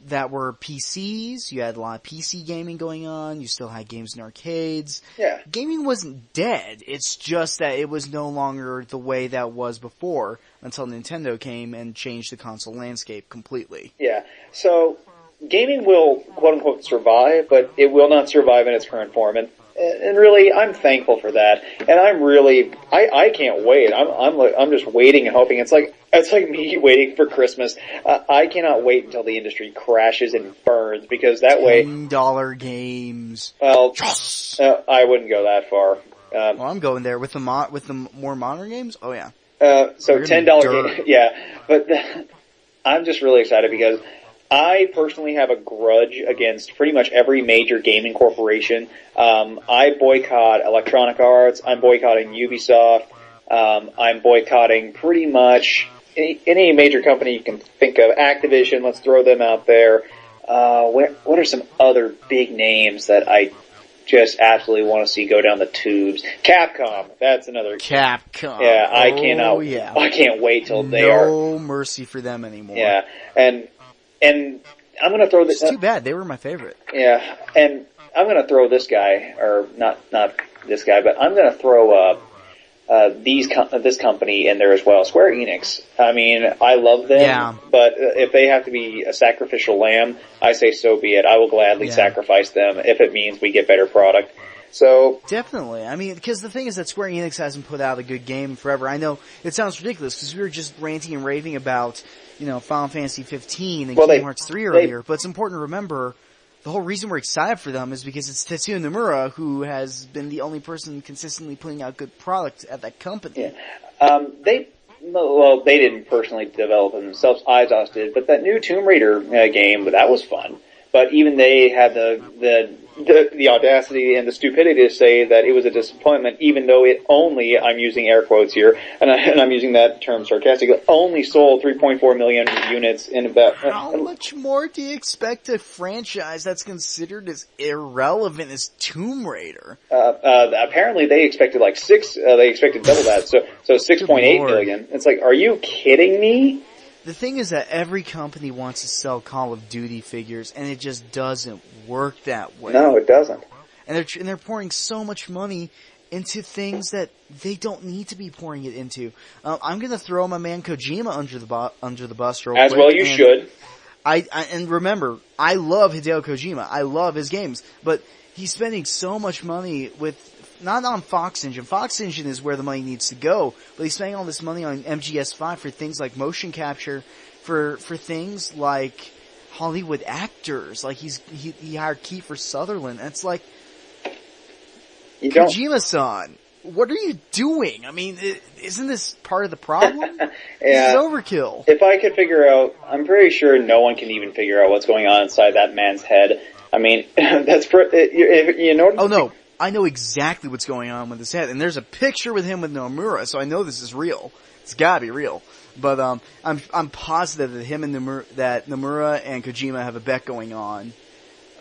that were PCs. You had a lot of PC gaming going on. You still had games in arcades. Yeah. Gaming wasn't dead. It's just that it was no longer the way that was before until Nintendo came and changed the console landscape completely. Yeah. So gaming will, quote unquote, survive, but it will not survive in its current form. And really, I'm thankful for that. And I can't wait. I'm just waiting and hoping. It's like me waiting for Christmas. I cannot wait until the industry crashes and burns, because that way $10 games. Well, yes! I wouldn't go that far. Well, I'm going there with the more modern games. Oh yeah. So $10 game, yeah. But I'm just really excited because I personally have a grudge against pretty much every major gaming corporation. I boycott Electronic Arts. I'm boycotting Ubisoft. I'm boycotting pretty much any major company you can think of. Activision, let's throw them out there. What are some other big names that just absolutely want to see go down the tubes. Capcom, that's another. Capcom. Yeah, I can't wait till they are. No mercy for them anymore. Yeah, and I'm gonna throw this. It's too bad. They were my favorite. Yeah, and I'm gonna throw this guy, or not this guy, but I'm gonna throw this company in there as well. Square Enix. I mean, I love them, but if they have to be a sacrificial lamb, I say so be it. I will gladly sacrifice them if it means we get better product. So definitely. I mean, because the thing is that Square Enix hasn't put out a good game forever. I know it sounds ridiculous because we were just ranting and raving about, Final Fantasy 15 and Kingdom Hearts 3 earlier, but it's important to remember the whole reason we're excited for them is because it's Tetsuya Nomura who has been the only person consistently putting out good product at that company. Yeah. They didn't personally develop them themselves. Eidos did, but that new Tomb Raider game, that was fun. But even they had the audacity and the stupidity to say that it was a disappointment, even though it only, I'm using air quotes here, and I'm using that term sarcastically, only sold 3.4 million units in about... How much more do you expect a franchise that's considered as irrelevant as Tomb Raider? Apparently they expected like they expected double that, so 6.8 million. It's like, are you kidding me? The thing is that every company wants to sell Call of Duty figures, and it just doesn't work that way. No, it doesn't. And they're pouring so much money into things that they don't need to be pouring it into. I'm going to throw my man Kojima under the bus real quick. As well you should. And remember, I love Hideo Kojima. I love his games, but he's spending so much money with. Not on Fox Engine. Fox Engine is where the money needs to go, but he's spending all this money on MGS5 for things like motion capture, for things like Hollywood actors. Like he hired Kiefer Sutherland. And it's like, Kojima-san, what are you doing? I mean, isn't this part of the problem? This is overkill. If I could figure out, I'm pretty sure no one can even figure out what's going on inside that man's head. I mean, Oh no. I know exactly what's going on with his head, and there's a picture with him with Nomura, so I know this is real. It's gotta be real. But I'm positive that Nomura and Kojima have a bet going on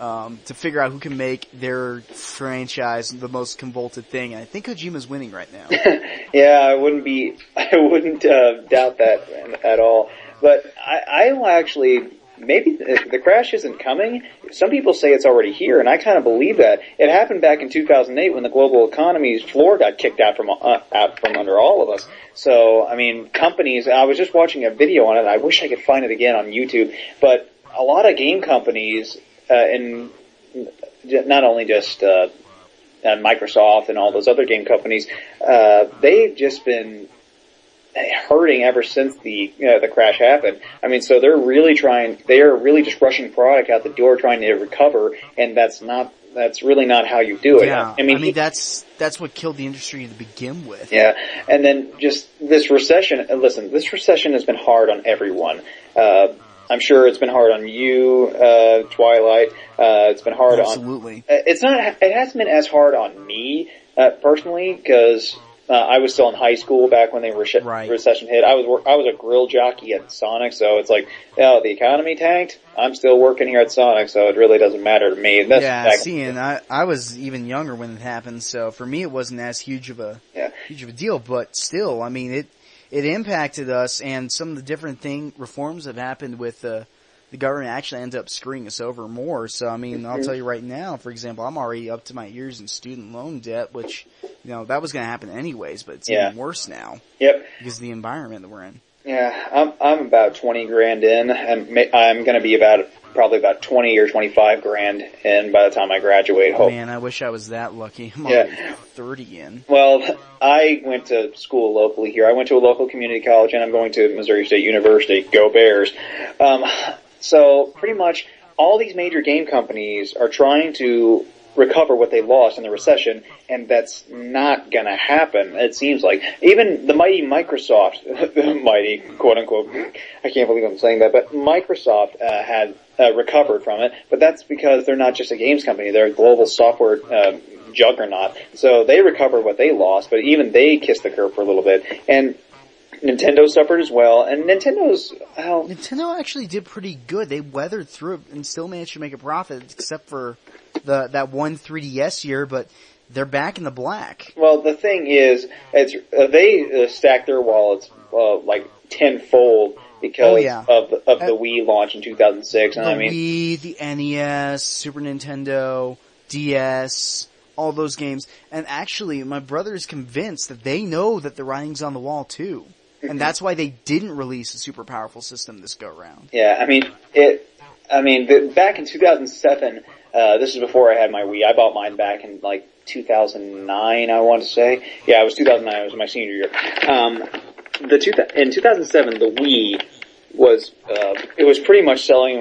to figure out who can make their franchise the most convoluted thing. And I think Kojima's winning right now. Yeah, I wouldn't doubt that at all. But I will actually. Maybe the crash isn't coming. Some people say it's already here, and I kind of believe that. It happened back in 2008 when the global economy's floor got kicked out from under all of us. So, I mean, companies, I was just watching a video on it, I wish I could find it again on YouTube, but a lot of game companies, and not only just Microsoft and all those other game companies, they've just been hurting ever since the crash happened. I mean, so they are really just rushing product out the door trying to recover, and that's really not how you do it. Yeah. I mean that's what killed the industry to begin with. Yeah. And then just this recession, this recession has been hard on everyone. I'm sure it's been hard on you, Twilight. It's been hard Absolutely. It hasn't been as hard on me, personally, because I was still in high school back when the recession hit. I was a grill jockey at Sonic, so it's like, the economy tanked. I'm still working here at Sonic, so it really doesn't matter to me. And I was even younger when it happened, so for me it wasn't as huge of a deal. But still, I mean, it impacted us, and some of the different reforms that happened with the government actually ended up screwing us over more. So, I mean, I'll tell you right now, for example, I'm already up to my ears in student loan debt, which, that was going to happen anyways, but it's even worse now. Yep. Because of the environment that we're in. Yeah, I'm about 20 grand in, and I'm going to be probably about 20 or 25 grand in by the time I graduate. Man, I wish I was that lucky. I'm already 30 in. Well, I went to school locally here. I went to a local community college, and I'm going to Missouri State University. Go Bears. So pretty much all these major game companies are trying to recover what they lost in the recession, and that's not going to happen, it seems like. Even the mighty Microsoft, mighty, quote-unquote, I can't believe I'm saying that, but Microsoft had recovered from it, but that's because they're not just a games company, they're a global software juggernaut. So they recovered what they lost, but even they kissed the curb for a little bit. And Nintendo suffered as well, and Nintendo actually did pretty good. They weathered through it and still managed to make a profit, except for that one 3DS year, but they're back in the black. Well, the thing is, they stacked their wallets like tenfold because of the Wii launch in 2006. And Wii, the NES, Super Nintendo, DS, all those games. And actually, my brother is convinced that they know that the writing's on the wall too. And that's why they didn't release a super powerful system this go round. Yeah, back in 2007, this is before I had my Wii. I bought mine back in like 2009, I want to say. Yeah, it was 2009. It was my senior year. In 2007, the Wii was pretty much selling.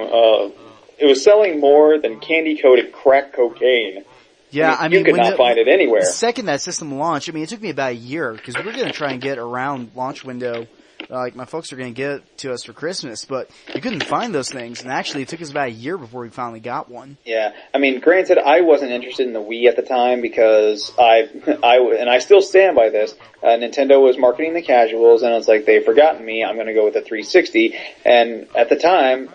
It was selling more than candy-coated crack cocaine. Yeah, you could not find it anywhere. The second that system launched, it took me about a year, because we were going to try and get around launch window. Like, my folks were going to get it to us for Christmas, but you couldn't find those things, and actually it took us about a year before we finally got one. Yeah, granted, I wasn't interested in the Wii at the time because and I still stand by this, Nintendo was marketing the casuals, and it's like, they've forgotten me, I'm going to go with the 360, and at the time,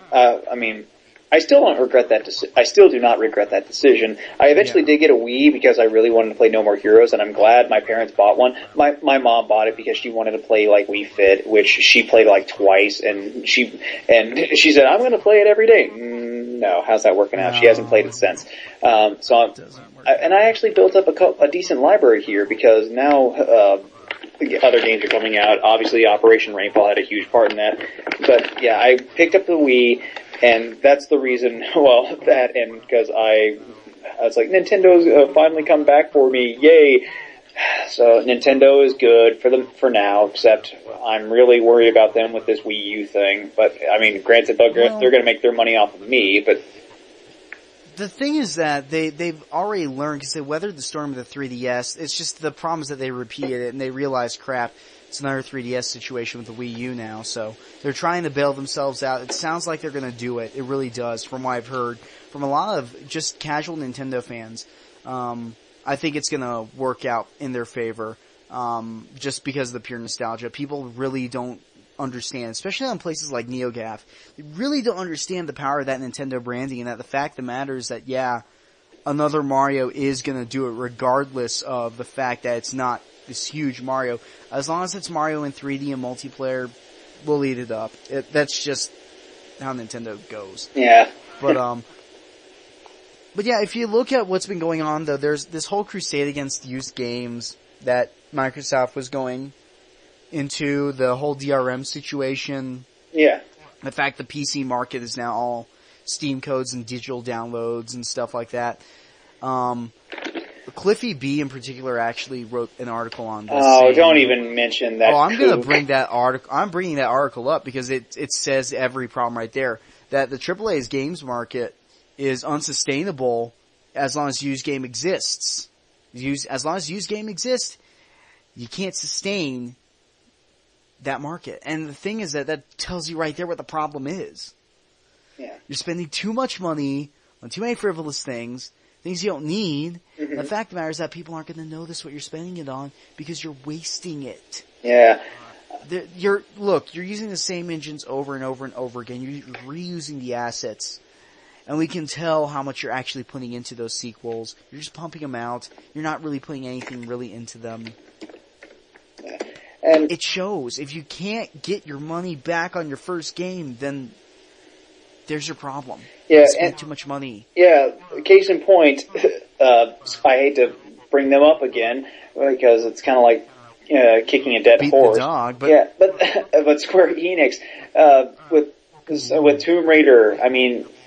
I still don't regret that. I still do not regret that decision. I eventually did get a Wii because I really wanted to play No More Heroes, and I'm glad my parents bought one. My mom bought it because she wanted to play like Wii Fit, which she played like twice, and she said, "I'm going to play it every day." No, how's that working out? She hasn't played it since. I actually built up a decent library here because now other games are coming out. Obviously, Operation Rainfall had a huge part in that. But yeah, I picked up the Wii. And that's the reason, that and because I was like, Nintendo's finally come back for me, yay! So Nintendo is good for now, except I'm really worried about them with this Wii U thing. But granted, they're going to make their money off of me, but the thing is that they've already learned, because they weathered the storm of the 3DS. It's just the problem is that they repeated it and they realized, crap, it's another 3DS situation with the Wii U now, so they're trying to bail themselves out. It sounds like they're going to do it. It really does, from what I've heard from a lot of just casual Nintendo fans. I think it's going to work out in their favor, just because of the pure nostalgia. People really don't understand, especially on places like NeoGAF. They really don't understand the power of that Nintendo branding, and that the fact of the matter is that, another Mario is going to do it regardless of the fact that it's not this huge Mario. As long as it's Mario in 3D and multiplayer, we'll eat it up. That's just how Nintendo goes. Yeah. But yeah, if you look at what's been going on, though, there's this whole crusade against used games that Microsoft was going into, the whole DRM situation. Yeah. The fact the PC market is now all Steam codes and digital downloads and stuff like that. Cliffy B in particular actually wrote an article on this. Oh, don't even mention that. Oh, I'm going to bring that article. I'm bringing that article up because it says every problem right there. That the AAA's games market is unsustainable as long as used game exists. As long as used game exists, you can't sustain that market. And the thing is that tells you right there what the problem is. Yeah. You're spending too much money on too many frivolous things you don't need. Mm-hmm. The fact of the matter is that people aren't going to notice what you're spending it on because you're wasting it. Yeah. You're using the same engines over and over and over again. You're reusing the assets. And we can tell how much you're actually putting into those sequels. You're just pumping them out. You're not really putting anything really into them. Yeah. And it shows. If you can't get your money back on your first game, then there's your problem. Yeah, you spent too much money. Yeah, case in point, I hate to bring them up again because it's kind of like kicking a dead horse. The dog, but yeah, but Square Enix with Tomb Raider.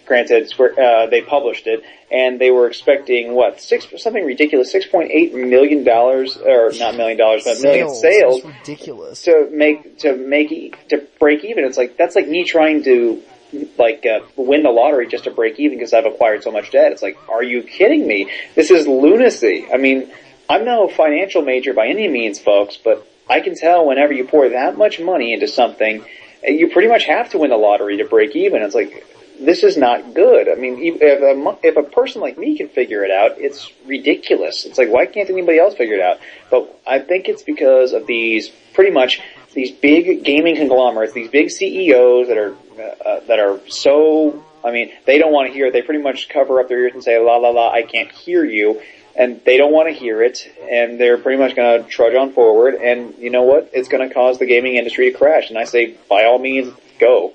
Granted, Square they published it and they were expecting something ridiculous, $6.8 million or not $1 million, but million sales. That's ridiculous. To break even. It's like that's like me trying to win the lottery just to break even because I've acquired so much debt. It's like, are you kidding me? This is lunacy. I'm no financial major by any means, folks, but I can tell whenever you pour that much money into something, you pretty much have to win the lottery to break even. It's like, this is not good. If a person like me can figure it out, it's ridiculous. It's like, why can't anybody else figure it out? But I think it's because of these pretty much these big gaming conglomerates, these big CEOs that are so, I mean, they don't want to hear it. They pretty much cover up their ears and say, la la la, I can't hear you. And they don't want to hear it, and they're pretty much going to trudge on forward, and you know what? It's going to cause the gaming industry to crash, and I say, by all means, go.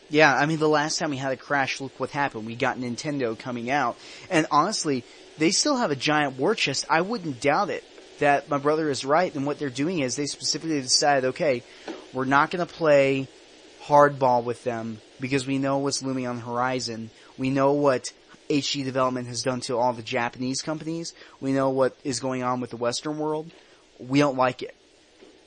Yeah, I mean, the last time we had a crash, look what happened. We got Nintendo coming out, and honestly, they still have a giant war chest. I wouldn't doubt it that my brother is right, and what they're doing is they specifically decided, okay, we're not going to play hardball with them, because we know what's looming on the horizon. We know what HD development has done to all the Japanese companies. We know what is going on with the Western world. We don't like it.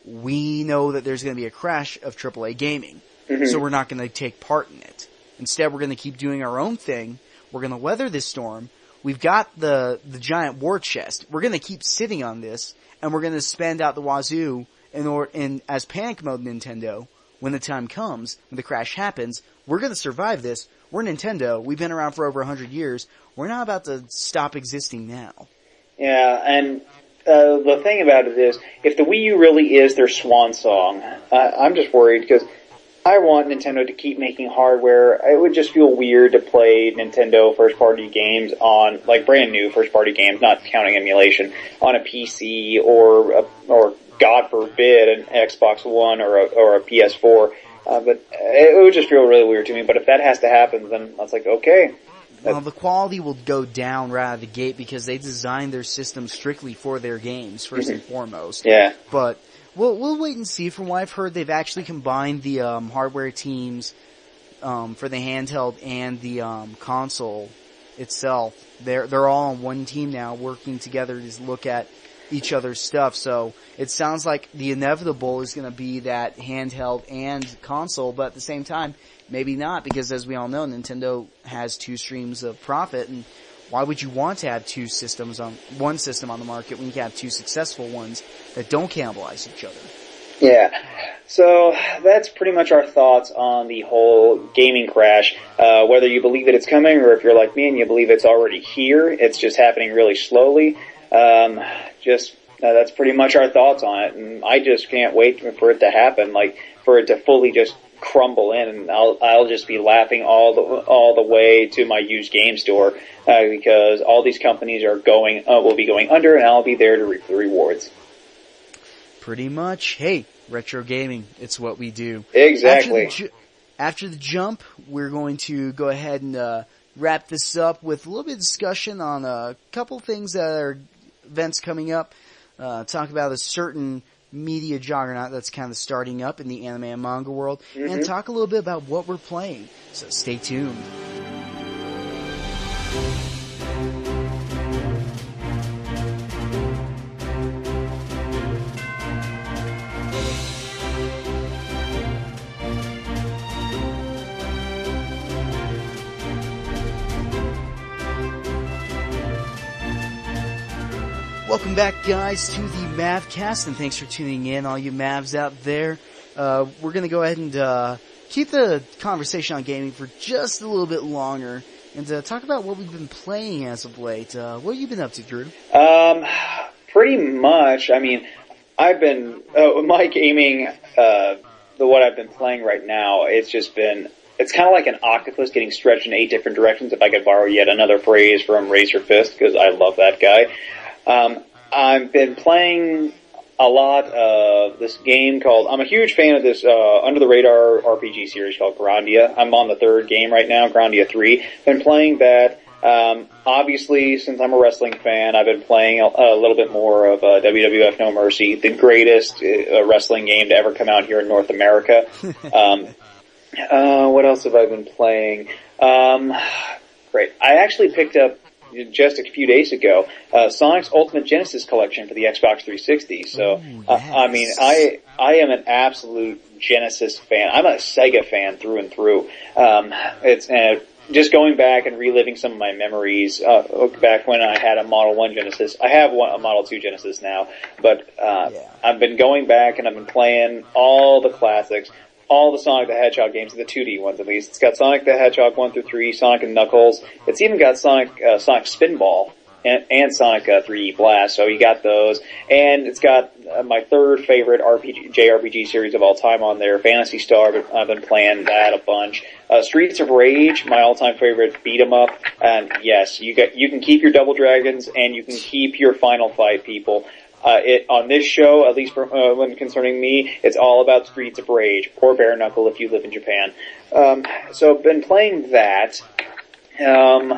We know that there's going to be a crash of AAA gaming, so we're not going to take part in it. Instead, we're going to keep doing our own thing. We're going to weather this storm. We've got the giant war chest. We're going to keep sitting on this, and we're going to spend out the wazoo as panic mode Nintendo. When the time comes, when the crash happens, we're going to survive this. We're Nintendo. We've been around for over 100 years. We're not about to stop existing now. Yeah, and the thing about it is, if the Wii U really is their swan song, I'm just worried because I want Nintendo to keep making hardware. It would just feel weird to play Nintendo first-party games on, like brand new first-party games, not counting emulation, on a PC or God forbid, an Xbox One or a PS4. But it would just feel really weird to me. But if that has to happen, then I was like, okay. Well, the quality will go down right out of the gate because they designed their system strictly for their games, first and foremost. Yeah. But we'll wait and see. From what I've heard, they've actually combined the hardware teams for the handheld and the console itself. They're all on one team now, working together to look at each other's stuff. So it sounds like the inevitable is going to be that handheld and console, but at the same time, maybe not, because as we all know, Nintendo has two streams of profit, and why would you want to have one system on the market when you can have two successful ones that don't cannibalize each other? Yeah. So that's pretty much our thoughts on the whole gaming crash. Whether you believe that it's coming, or if you're like me and you believe it's already here, it's just happening really slowly. That's pretty much our thoughts on it, and I just can't wait for it to happen, like for it to fully just crumble in, and I'll just be laughing all the way to my used game store because all these companies will be going under, and I'll be there to reap the rewards. Pretty much. Hey, retro gaming, it's what we do. Exactly. After the jump, we're going to go ahead and wrap this up with a little bit of discussion on a couple things that are events coming up. Talk about a certain media juggernaut that's kind of starting up in the anime and manga world, and talk a little bit about what we're playing. So stay tuned. Welcome back, guys, to the Mavcast, and thanks for tuning in, all you Mavs out there. We're going to go ahead and keep the conversation on gaming for just a little bit longer, and talk about what we've been playing as of late. What have you been up to, Drew? Pretty much. I mean, I've been my gaming. What I've been playing right now, it's kind of like an octopus getting stretched in 8 different directions. If I could borrow yet another phrase from Razor Fist, because I love that guy. I've been playing a lot of this game called, I'm a huge fan of this under the radar RPG series called Grandia. I'm on the 3rd game right now, Grandia 3. Been playing that. Obviously, since I'm a wrestling fan, I've been playing a little bit more of WWF No Mercy, the greatest wrestling game to ever come out here in North America. What else have I been playing? Great. I actually picked up just a few days ago, Sonic's Ultimate Genesis Collection for the Xbox 360. So, yes. I mean, I am an absolute Genesis fan. I'm a Sega fan through and through. It's just going back and reliving some of my memories back when I had a Model 1 Genesis. I have a Model 2 Genesis now, but I've been going back and I've been playing all the classics. All the Sonic the Hedgehog games, the 2D ones at least. It's got Sonic the Hedgehog 1 through 3, Sonic and Knuckles. It's even got Sonic Spinball and Sonic 3D Blast. So you got those, and it's got my third favorite JRPG series of all time on there, Phantasy Star. I've been playing that a bunch. Streets of Rage, my all-time favorite beat 'em up, and yes, you can keep your Double Dragons and you can keep your Final Fight, people. On this show, at least when concerning me, it's all about Streets of Rage. Poor bare knuckle if you live in Japan. So I've been playing that. And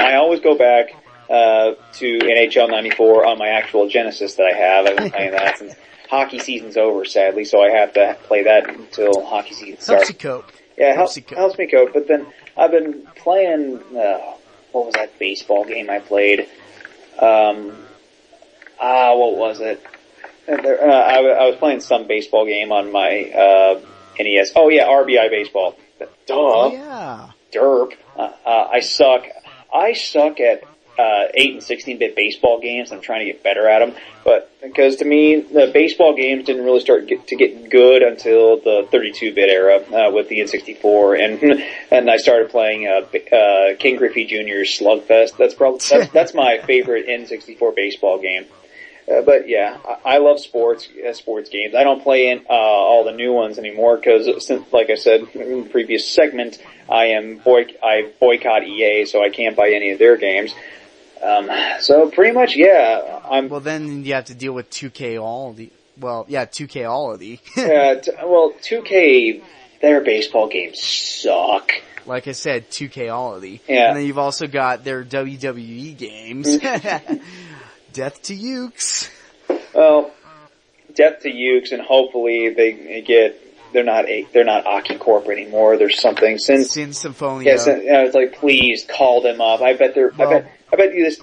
I always go back to NHL '94 on my actual Genesis that I have. I've been playing that since hockey season's over, sadly, so I have to play that until hockey season starts. Helps you cope. Yeah, helps me cope. But then I've been playing. What was that baseball game I played? What was it? I was playing some baseball game on my NES. Oh yeah, RBI Baseball. Duh. Oh yeah. Derp. I suck. I suck at 8 and 16-bit baseball games. I'm trying to get better at them, but because to me the baseball games didn't really start to get good until the 32-bit era with the N64, and I started playing King Griffey Jr.'s Slugfest. That's my favorite N64 baseball game. But yeah, I love sports games. I don't play in all the new ones anymore because, like I said in the previous segment, I boycott EA, so I can't buy any of their games. So pretty much, yeah. Well, then you have to deal with 2K all of the. Well, yeah, 2K all of the. 2K, their baseball games suck. Like I said, 2K all of the. Yeah. And then you've also got their WWE games. Death to Ukes. Well, death to Ukes, and hopefully they're not Aki Corp anymore. There's something since Sin Symphonia. Yes, it's like, please call them up. I bet you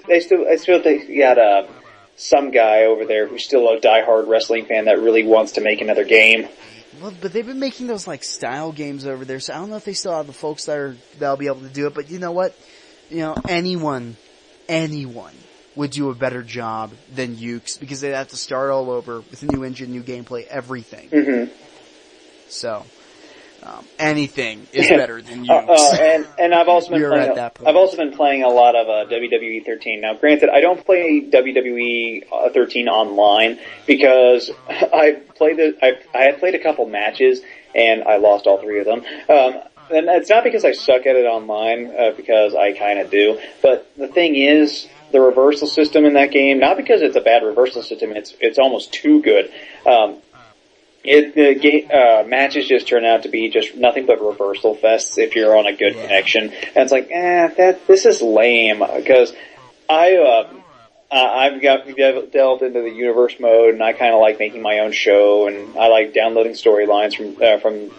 they still got some guy over there who's still a diehard wrestling fan that really wants to make another game. Well, but they've been making those like style games over there, so I don't know if they still have the folks that'll be able to do it. But you know what? Anyone would do a better job than Ukes because they'd have to start all over with a new engine, new gameplay, everything. Mm-hmm. So, anything is better than Ukes. And I've also been playing a lot of WWE 13. Now, granted, I don't play WWE 13 online because I had played a couple matches and I lost all three of them. And it's not because I suck at it online, because I kind of do. But the thing is, the reversal system in that game, not because it's a bad reversal system, it's almost too good. Matches just turn out to be just nothing but reversal fests if you're on a good connection. And it's like, this is lame, because I've delved into the universe mode, and I kind of like making my own show, and I like downloading storylines from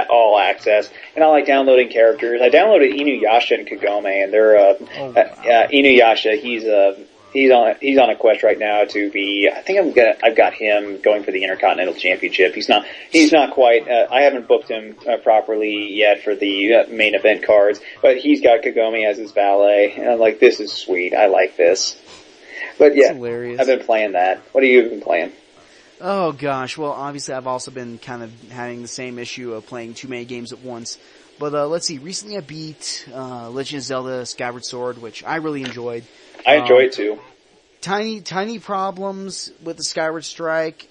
All Access, and I like downloading characters. I downloaded Inuyasha and Kagome, and they're Inuyasha. He's on a quest right now to be. I think I've got him going for the Intercontinental Championship. He's not quite. I haven't booked him properly yet for the main event cards, but he's got Kagome as his valet, and I'm like, this is sweet. I like this. But yeah, I've been playing that. What have you been playing? Oh gosh, well obviously I've also been kind of having the same issue of playing too many games at once. But let's see, recently I beat Legend of Zelda Skyward Sword, which I really enjoyed. I enjoy it too. Tiny problems with the Skyward Strike.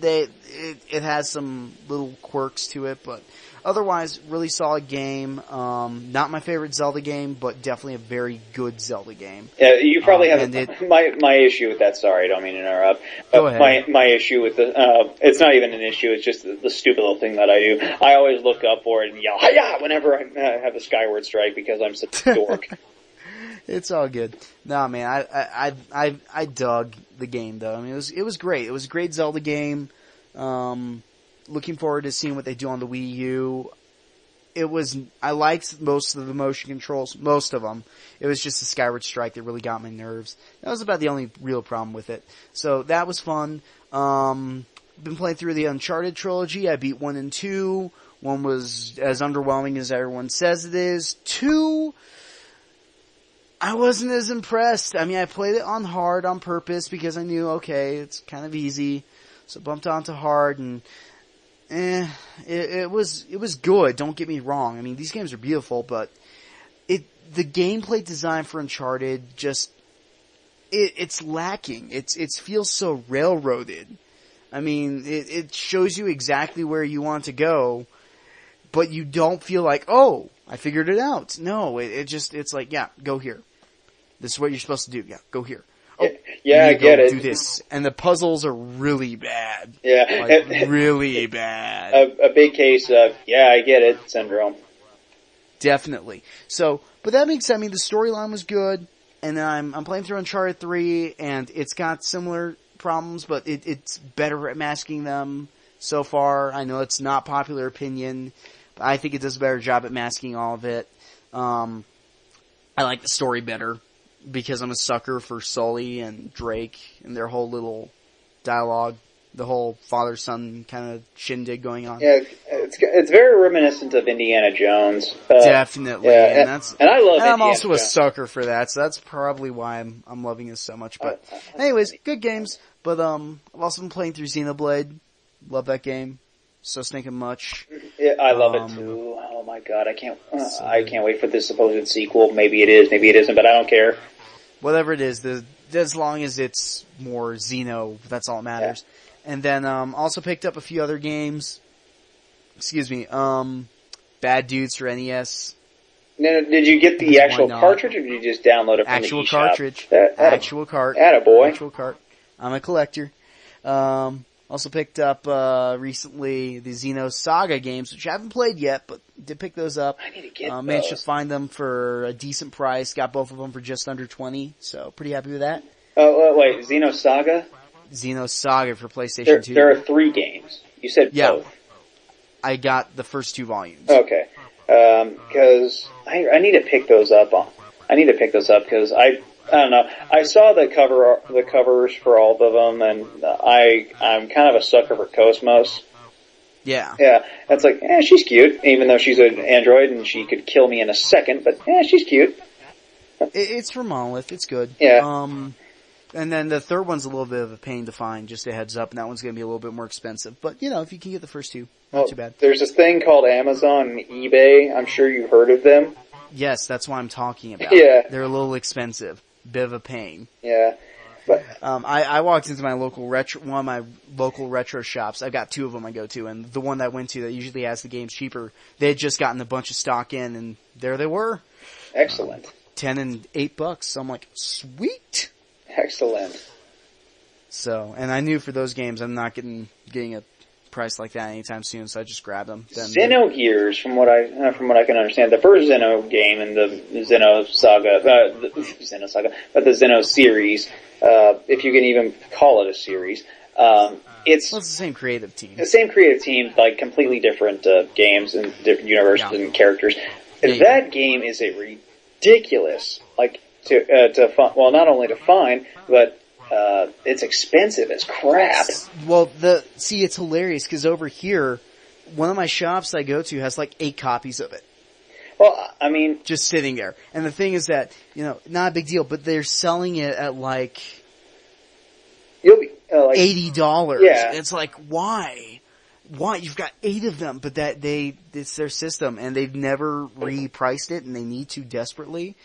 It has some little quirks to it, but otherwise, really solid game. Not my favorite Zelda game, but definitely a very good Zelda game. Yeah, you probably have my issue with that. Sorry, I don't mean to interrupt. Go ahead. My issue with it's not even an issue. It's just the stupid little thing that I do. I always look up for it and yell "Hi-ya" whenever I have a Skyward Strike because I'm such a dork. It's all good. No, man, I dug the game though. I mean, it was great. It was a great Zelda game. Looking forward to seeing what they do on the Wii U. I liked most of the motion controls, most of them. It was just the Skyward Strike that really got my nerves. That was about the only real problem with it. So that was fun. Been playing through the Uncharted trilogy. I beat 1 and 2. 1 was as underwhelming as everyone says it is. 2, I wasn't as impressed. I mean, I played it on hard on purpose because I knew, okay, it's kind of easy. So bumped onto hard and it was good, don't get me wrong. I mean, these games are beautiful, but the gameplay design for Uncharted just, it's lacking. It feels so railroaded. I mean, it shows you exactly where you want to go, but you don't feel like, oh, I figured it out. No, it's like, yeah, go here. This is what you're supposed to do. Yeah, go here. Oh, yeah, I get it. Do this. And the puzzles are really bad. Yeah. Like, really bad. A big case of, yeah, I get it, syndrome. Definitely. So, but that makes, I mean, the storyline was good, and I'm playing through Uncharted 3, and it's got similar problems, but it's better at masking them so far. I know it's not popular opinion, but I think it does a better job at masking all of it. I like the story better, because I'm a sucker for Sully and Drake and their whole little dialogue, the whole father-son kind of shindig going on. Yeah, it's very reminiscent of Indiana Jones. Definitely. Yeah, and I love and I'm Indiana also Jones. a sucker for that, so that's probably why I'm loving this so much. But anyways, good games. But I've also been playing through Xenoblade. Love that game. So stinking much. Yeah, I love it too. Oh my god, I can't wait for this supposed sequel. Maybe it is, maybe it isn't, but I don't care. Whatever it is, as long as it's more Xeno, that's all that matters. Yeah. And then also picked up a few other games. Excuse me. Bad Dudes for NES. No, did you get the actual cartridge, or did you just download it from the eShop? Cartridge. Actual cart. Attaboy. Actual cart. I'm a collector. Also picked up recently the Xenosaga games, which I haven't played yet, but did pick those up. I need to get those. Managed to find them for a decent price. Got both of them for just under $20, so pretty happy with that. Wait, Xenosaga? Xenosaga for PlayStation 2. There are 3 games. You said both. I got the first 2 volumes. Okay. Because I need to pick those up. I need to pick those up because I don't know. I saw the covers for all of them, and I'm kind of a sucker for Cosmos. Yeah. Yeah. It's like, she's cute, even though she's an android and she could kill me in a second, but she's cute. It's from Monolith. It's good. Yeah. And then the third one's a little bit of a pain to find, just a heads up, and that one's going to be a little bit more expensive. But, if you can get the first 2, not too bad. There's this thing called Amazon and eBay. I'm sure you've heard of them. Yes, that's what I'm talking about. Yeah. They're a little expensive. Bit of a pain. Yeah. But I walked into one of my local retro shops. I've got 2 of them I go to, and the one that I went to that usually has the games cheaper, they had just gotten a bunch of stock in, and there they were. Excellent. $10 and $8. So I'm like, sweet. Excellent. So, and I knew for those games I'm not getting a price like that anytime soon, so I just grabbed them. Xenogears, from what I can understand, the first Xeno game in the Xenosaga, but the Xeno series, if you can even call it a series, it's the same creative team. The same creative team, like completely different games and different universes and characters. That game is a ridiculous, like well, not only to find, but it's expensive as crap. Well, it's hilarious because over here, one of my shops I go to has like 8 copies of it. Well, I mean, just sitting there. And the thing is that, not a big deal, but they're selling it at like you'll be like $80. Yeah. It's like, why? Why? You've got 8 of them, but it's their system, and they've never repriced it, and they need to desperately.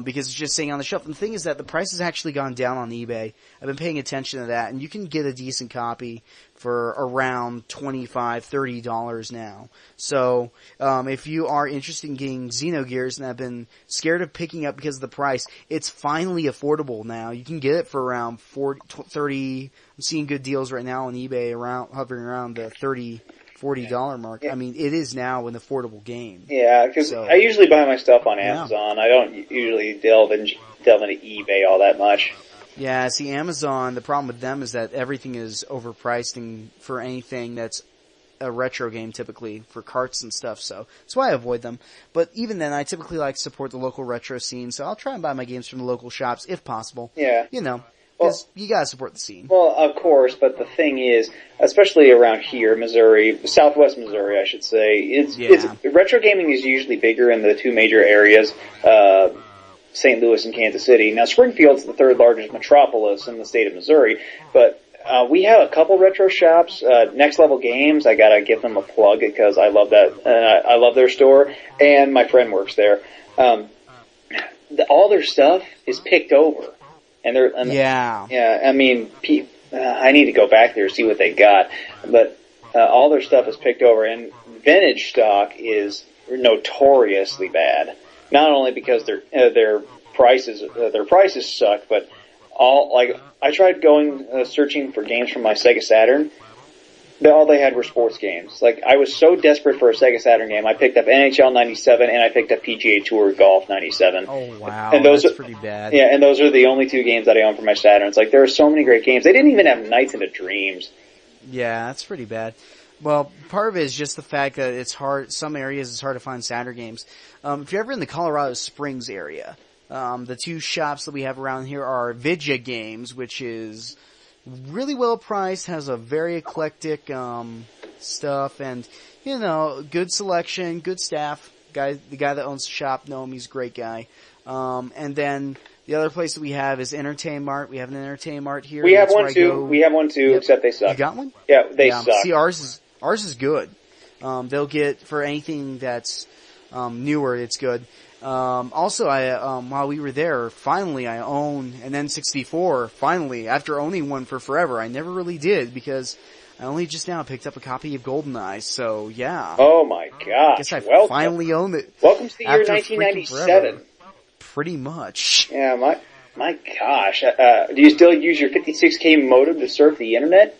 Because it's just sitting on the shelf. And the thing is that the price has actually gone down on eBay. I've been paying attention to that, and you can get a decent copy for around $25, $30 now. So, if you are interested in getting Xenogears and have been scared of picking up because of the price, it's finally affordable now. You can get it for around $30. I'm seeing good deals right now on eBay hovering around the $40 mark. Yeah. I mean, it is now an affordable game. Yeah, because I usually buy my stuff on Amazon. I don't usually delve into eBay all that much. Yeah, see, Amazon, the problem with them is that everything is overpriced and for anything that's a retro game, typically, for carts and stuff, so that's why I avoid them. But even then, I typically like to support the local retro scene, so I'll try and buy my games from the local shops, if possible. Yeah. Because you gotta support the scene. Well, of course, but the thing is, especially around here, Missouri, southwest Missouri, I should say, retro gaming is usually bigger in the 2 major areas, St. Louis and Kansas City. Now, Springfield's the 3rd largest metropolis in the state of Missouri, but we have a couple retro shops. Next Level Games, I gotta give them a plug because I love that, I love their store, and my friend works there. all their stuff is picked over, and Yeah. I mean, I need to go back there and see what they got, but all their stuff is picked over, and vintage stock is notoriously bad. Not only because their prices suck, but I tried going searching for games from my Sega Saturn. All they had were sports games. Like, I was so desperate for a Sega Saturn game, I picked up NHL 97 and I picked up PGA Tour Golf 97. Oh wow, and those that's are pretty bad. Yeah, and those are the only two games that I own for my Saturn. It's like, there are so many great games. They didn't even have Nights into Dreams. Yeah, that's pretty bad. Well, part of it is just the fact that it's hard. Some areas it's hard to find Saturn games. If you're ever in the Colorado Springs area, the two shops that we have around here are Vidya Games, which is really well priced, has a very eclectic stuff, and good selection, good staff. The guy that owns the shop, know him, he's a great guy. And then the other place that we have is Entertain Mart. We have an Entertain Mart here. We have one too. We have one too, except they suck. You got one? Yeah, they suck. See, ours is good. They'll get for anything that's newer, it's good. Also, while we were there, finally I own an N64, finally, after owning one for forever. I never really did, because I only just now picked up a copy of GoldenEye, so yeah. Oh my gosh. I guess I finally owned it. Welcome to the year 1997. Pretty much. Yeah, my gosh. Do you still use your 56K modem to surf the internet?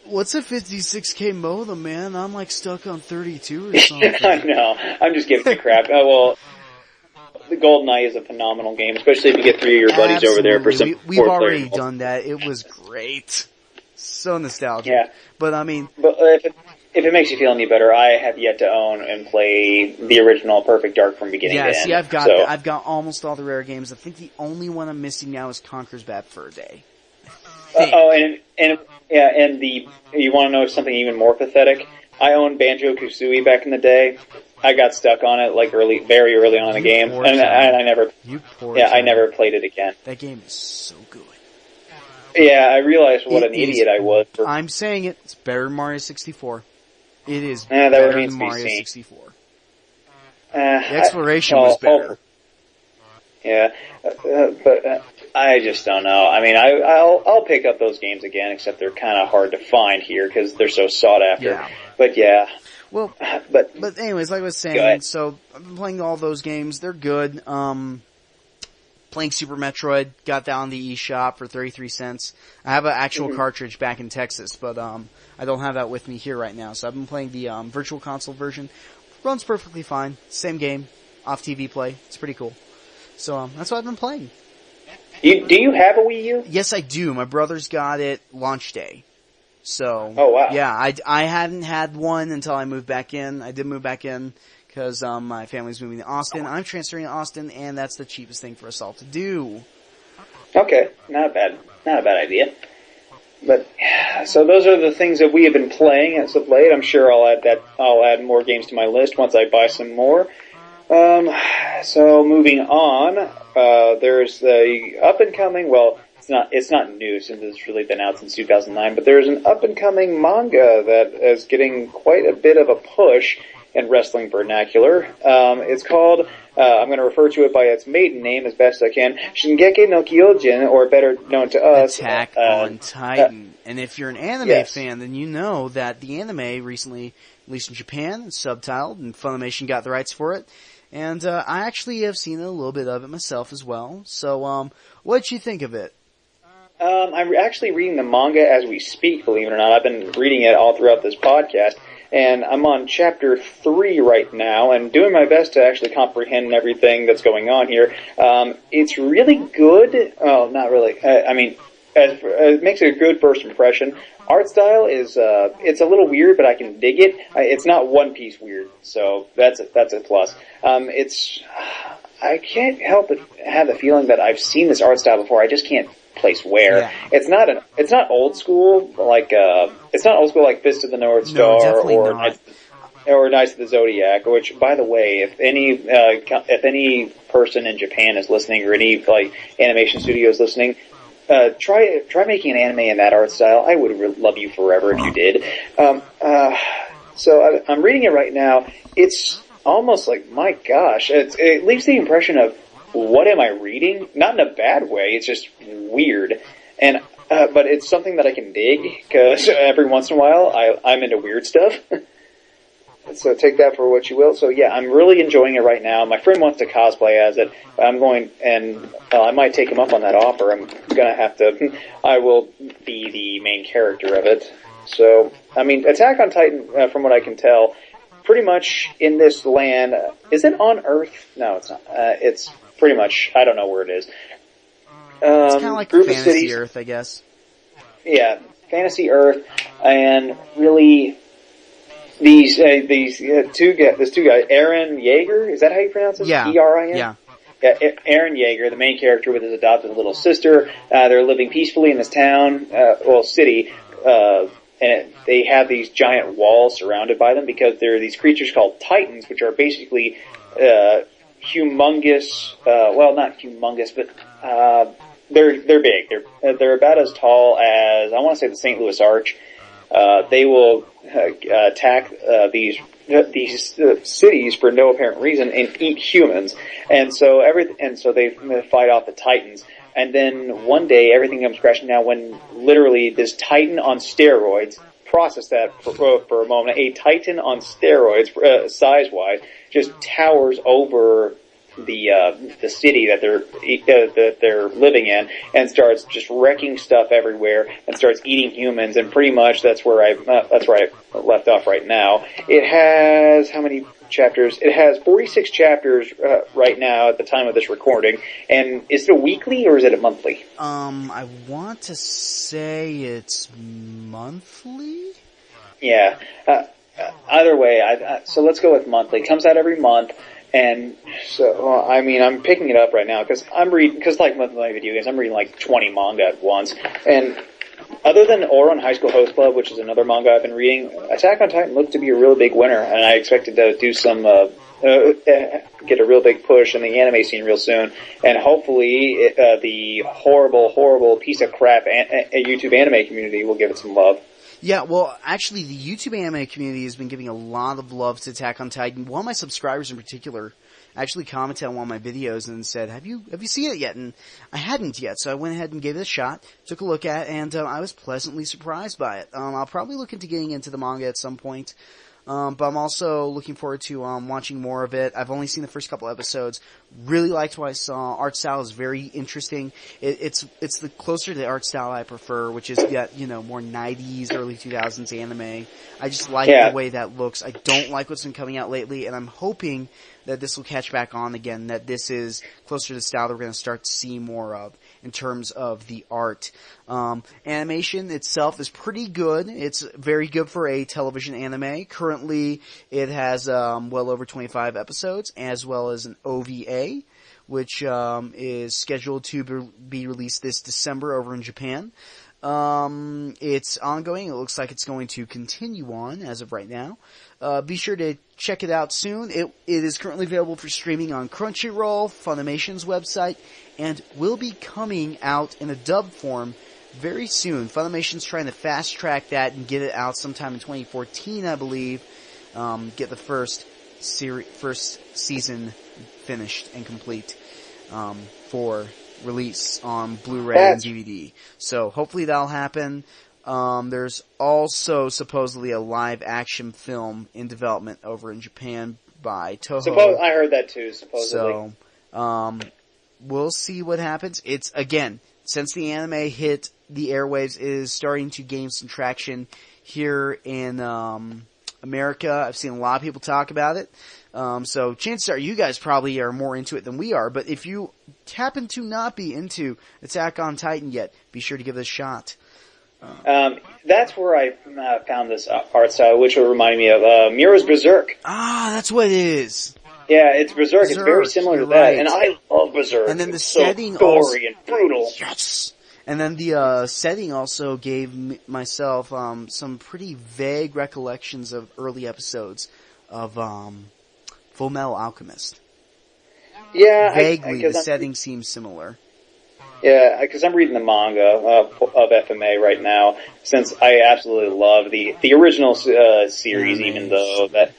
What's a 56K modem, man? I'm like stuck on 32 or something. I know. I'm just giving you crap. Well, the GoldenEye is a phenomenal game, especially if you get three of your buddies over there for some We've already done that. It was great. So nostalgic. Yeah. But I mean... But if it makes you feel any better, I have yet to own and play the original Perfect Dark from beginning to end. Yeah, see, I've got almost all the rare games. I think the only one I'm missing now is Conker's Bad Fur Day. And you want to know something even more pathetic? I owned Banjo-Kazooie back in the day. I got stuck on it very early on in the game, and I never played it again. That game is so good. Yeah, I realized what an idiot I was. I'm saying it. It's better than Mario 64. It is that better remains than to be Mario seen. 64. The exploration was better. But I just don't know. I mean, I'll pick up those games again, except they're kind of hard to find here because they're so sought after. Yeah. But yeah. Well, but anyways, like I was saying, so I've been playing all those games. They're good. Playing Super Metroid, got that on the eShop for 33 cents. I have an actual cartridge back in Texas, but I don't have that with me here right now. So I've been playing the Virtual Console version. Runs perfectly fine. Same game, off TV play. It's pretty cool. So that's what I've been playing. Do you have a Wii U? Yes, I do. My brother's got it launch day. So, oh wow. Yeah, I hadn't had one until I moved back in. I did move back in because my family's moving to Austin. I'm transferring to Austin, and that's the cheapest thing for us all to do. Okay, not a bad idea. But so those are the things that we have been playing as of late. I'm sure I'll add more games to my list once I buy some more. So moving on, there's the up and coming. Well, it's not new since it's really been out since 2009. But there's an up and coming manga that is getting quite a bit of a push in wrestling vernacular. It's called, I'm going to refer to it by its maiden name as best I can, Shingeki no Kyojin, or better known to us, Attack on Titan. And if you're an anime fan, then you know that the anime recently released in Japan, subtitled, and Funimation got the rights for it. And I actually have seen a little bit of it myself as well. So, what'd you think of it? I'm actually reading the manga as we speak, believe it or not. I've been reading it all throughout this podcast. And I'm on chapter 3 right now, and doing my best to actually comprehend everything that's going on here. It's really good. Oh, not really. I mean, it makes a good first impression. Art style is, it's a little weird, but I can dig it. It's not One Piece weird, so that's a plus. I can't help but have the feeling that I've seen this art style before. I just can't place where. Yeah. It's not old school like Fist of the North Star or Knights of the Zodiac, which, by the way, if any person in Japan is listening or any animation studio is listening, try making an anime in that art style. I would love you forever if you did. So I'm reading it right now. It's almost like, my gosh, it leaves the impression of what am I reading? Not in a bad way. It's just weird. And, but it's something that I can dig, because every once in a while I'm into weird stuff. So take that for what you will. So yeah, I'm really enjoying it right now. My friend wants to cosplay as it. I'm going, and I might take him up on that offer. I'm gonna have to, I will be the main character of it. So, I mean, Attack on Titan, from what I can tell, pretty much in this land, is it on Earth? No, it's not. It's pretty much, I don't know where it is. It's kind of like group Fantasy of cities, Earth, I guess. Yeah, Fantasy Earth, and really, these two guys, Eren Yeager, is that how you pronounce it? Yeah. E-R-I-N? Yeah. Yeah, Eren Yeager, the main character with his adopted little sister, they're living peacefully in this town, city, and they have these giant walls surrounded by them because there are these creatures called Titans, which are basically, humongous, well, not humongous, but, they're big. They're about as tall as, I want to say, the St. Louis Arch. They will attack these cities for no apparent reason and eat humans, and so they fight off the Titans. And then one day everything comes crashing down when literally this Titan on steroids. Process that for a moment. A Titan on steroids, size-wise, just towers over the city that they're living in, and starts just wrecking stuff everywhere, and starts eating humans. And pretty much that's where I left off right now. It has how many chapters? It has 46 chapters right now at the time of this recording. And is it a weekly or is it a monthly? I want to say it's monthly. Yeah. Either way, so let's go with monthly. It comes out every month. And so, I mean, I'm picking it up right now because like with my video games, I'm reading like 20 manga at once. And other than Ouran High School Host Club, which is another manga I've been reading, Attack on Titan looked to be a really big winner, and I expected to do some, get a real big push in the anime scene real soon. And hopefully, the horrible piece of crap YouTube anime community will give it some love. Yeah, well, actually, the YouTube anime community has been giving a lot of love to Attack on Titan. One of my subscribers in particular actually commented on one of my videos and said, have you seen it yet? And I hadn't yet, so I went ahead and gave it a shot, took a look at it, and I was pleasantly surprised by it. I'll probably look into getting into the manga at some point. But I'm also looking forward to watching more of it. I've only seen the first couple episodes. Really liked what I saw. Art style is very interesting. It's the closer to the art style I prefer, which is more 90s, early 2000s anime. I just like the way that looks. I don't like what's been coming out lately, and I'm hoping that this will catch back on again, that this is closer to the style that we're going to start to see more of in terms of the art. Animation itself is pretty good. It's very good for a television anime. Currently, it has well over 25 episodes, as well as an OVA, which is scheduled to be released this December over in Japan. It's ongoing. It looks like it's going to continue on as of right now. Be sure to check it out soon. It is currently available for streaming on Crunchyroll, Funimation's website, and will be coming out in a dub form very soon. Funimation's trying to fast track that and get it out sometime in 2014, I believe. Get the first season finished and complete for release on Blu-ray and DVD. So hopefully that'll happen. There's also supposedly a live-action film in development over in Japan by Toho. I heard that too, supposedly. So, we'll see what happens. It's, again, since the anime hit the airwaves, it is starting to gain some traction here in America. I've seen a lot of people talk about it. So chances are you guys probably are more into it than we are, but if you happen to not be into Attack on Titan yet, be sure to give it a shot. That's where I found this art style, which will remind me of Miura's Berserk. Ah, that's what it is. Yeah, it's Berserk. It's very similar to that, right. And I love Berserk. And then the it's setting so gory and brutal. Yes. And then the setting also gave myself some pretty vague recollections of early episodes of Full Metal Alchemist. Yeah, vaguely, the setting seems similar. Yeah, because I'm reading the manga of FMA right now, since I absolutely love the original series, even though that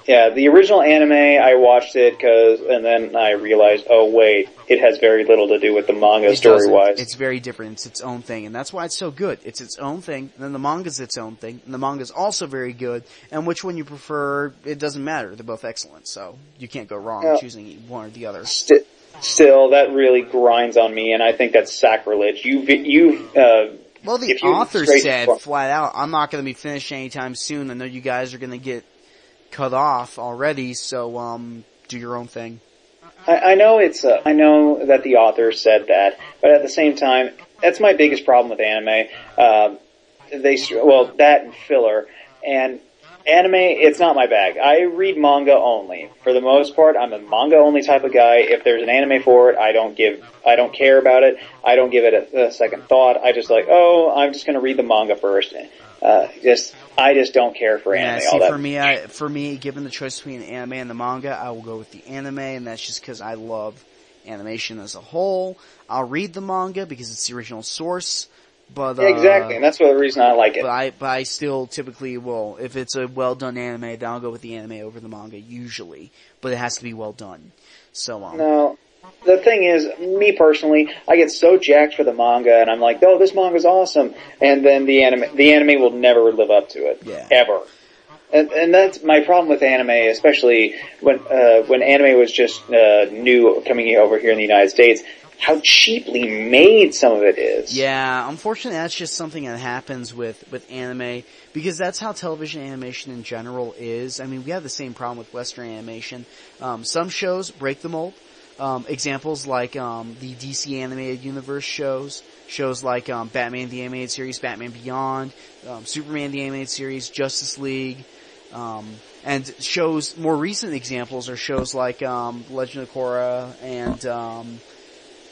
Yeah, the original anime, I watched it and then I realized, oh wait, it has very little to do with the manga story-wise. It's very different. It's its own thing, and that's why it's so good. It's its own thing, and then the manga's its own thing, and the manga's also very good, and which one you prefer, it doesn't matter. They're both excellent, so you can't go wrong choosing one or the other. Still, that really grinds on me, and I think that's sacrilege. Well, the author said flat out, I'm not going to be finished anytime soon. I know you guys are going to get cut off already, so do your own thing. I know I know that the author said that, but at the same time, that's my biggest problem with anime. That and filler. And anime, it's not my bag. I read manga only. For the most part, I'm a manga only type of guy. If there's an anime for it, I don't care about it. I don't give it a second thought. I just I'm just gonna read the manga first. I just don't care for anime. Yeah, all that. For me, given the choice between the anime and the manga, I will go with the anime, and that's just because I love animation as a whole. I'll read the manga because it's the original source. But exactly, and that's the reason I like it. But I still typically will, if it's a well done anime, then I'll go with the anime over the manga usually. But it has to be well done. So no, the thing is, me personally, I get so jacked for the manga, and I'm like, oh, this manga's awesome, and then the anime will never live up to it, ever. And that's my problem with anime, especially when anime was just new coming over here in the United States. How cheaply made some of it is. Yeah, unfortunately that's just something that happens with anime, because that's how television animation in general is. I mean, we have the same problem with Western animation. Some shows break the mold. Examples like the DC Animated Universe shows like Batman the Animated Series, Batman Beyond, Superman the Animated Series, Justice League, and shows, more recent examples are shows like Legend of Korra and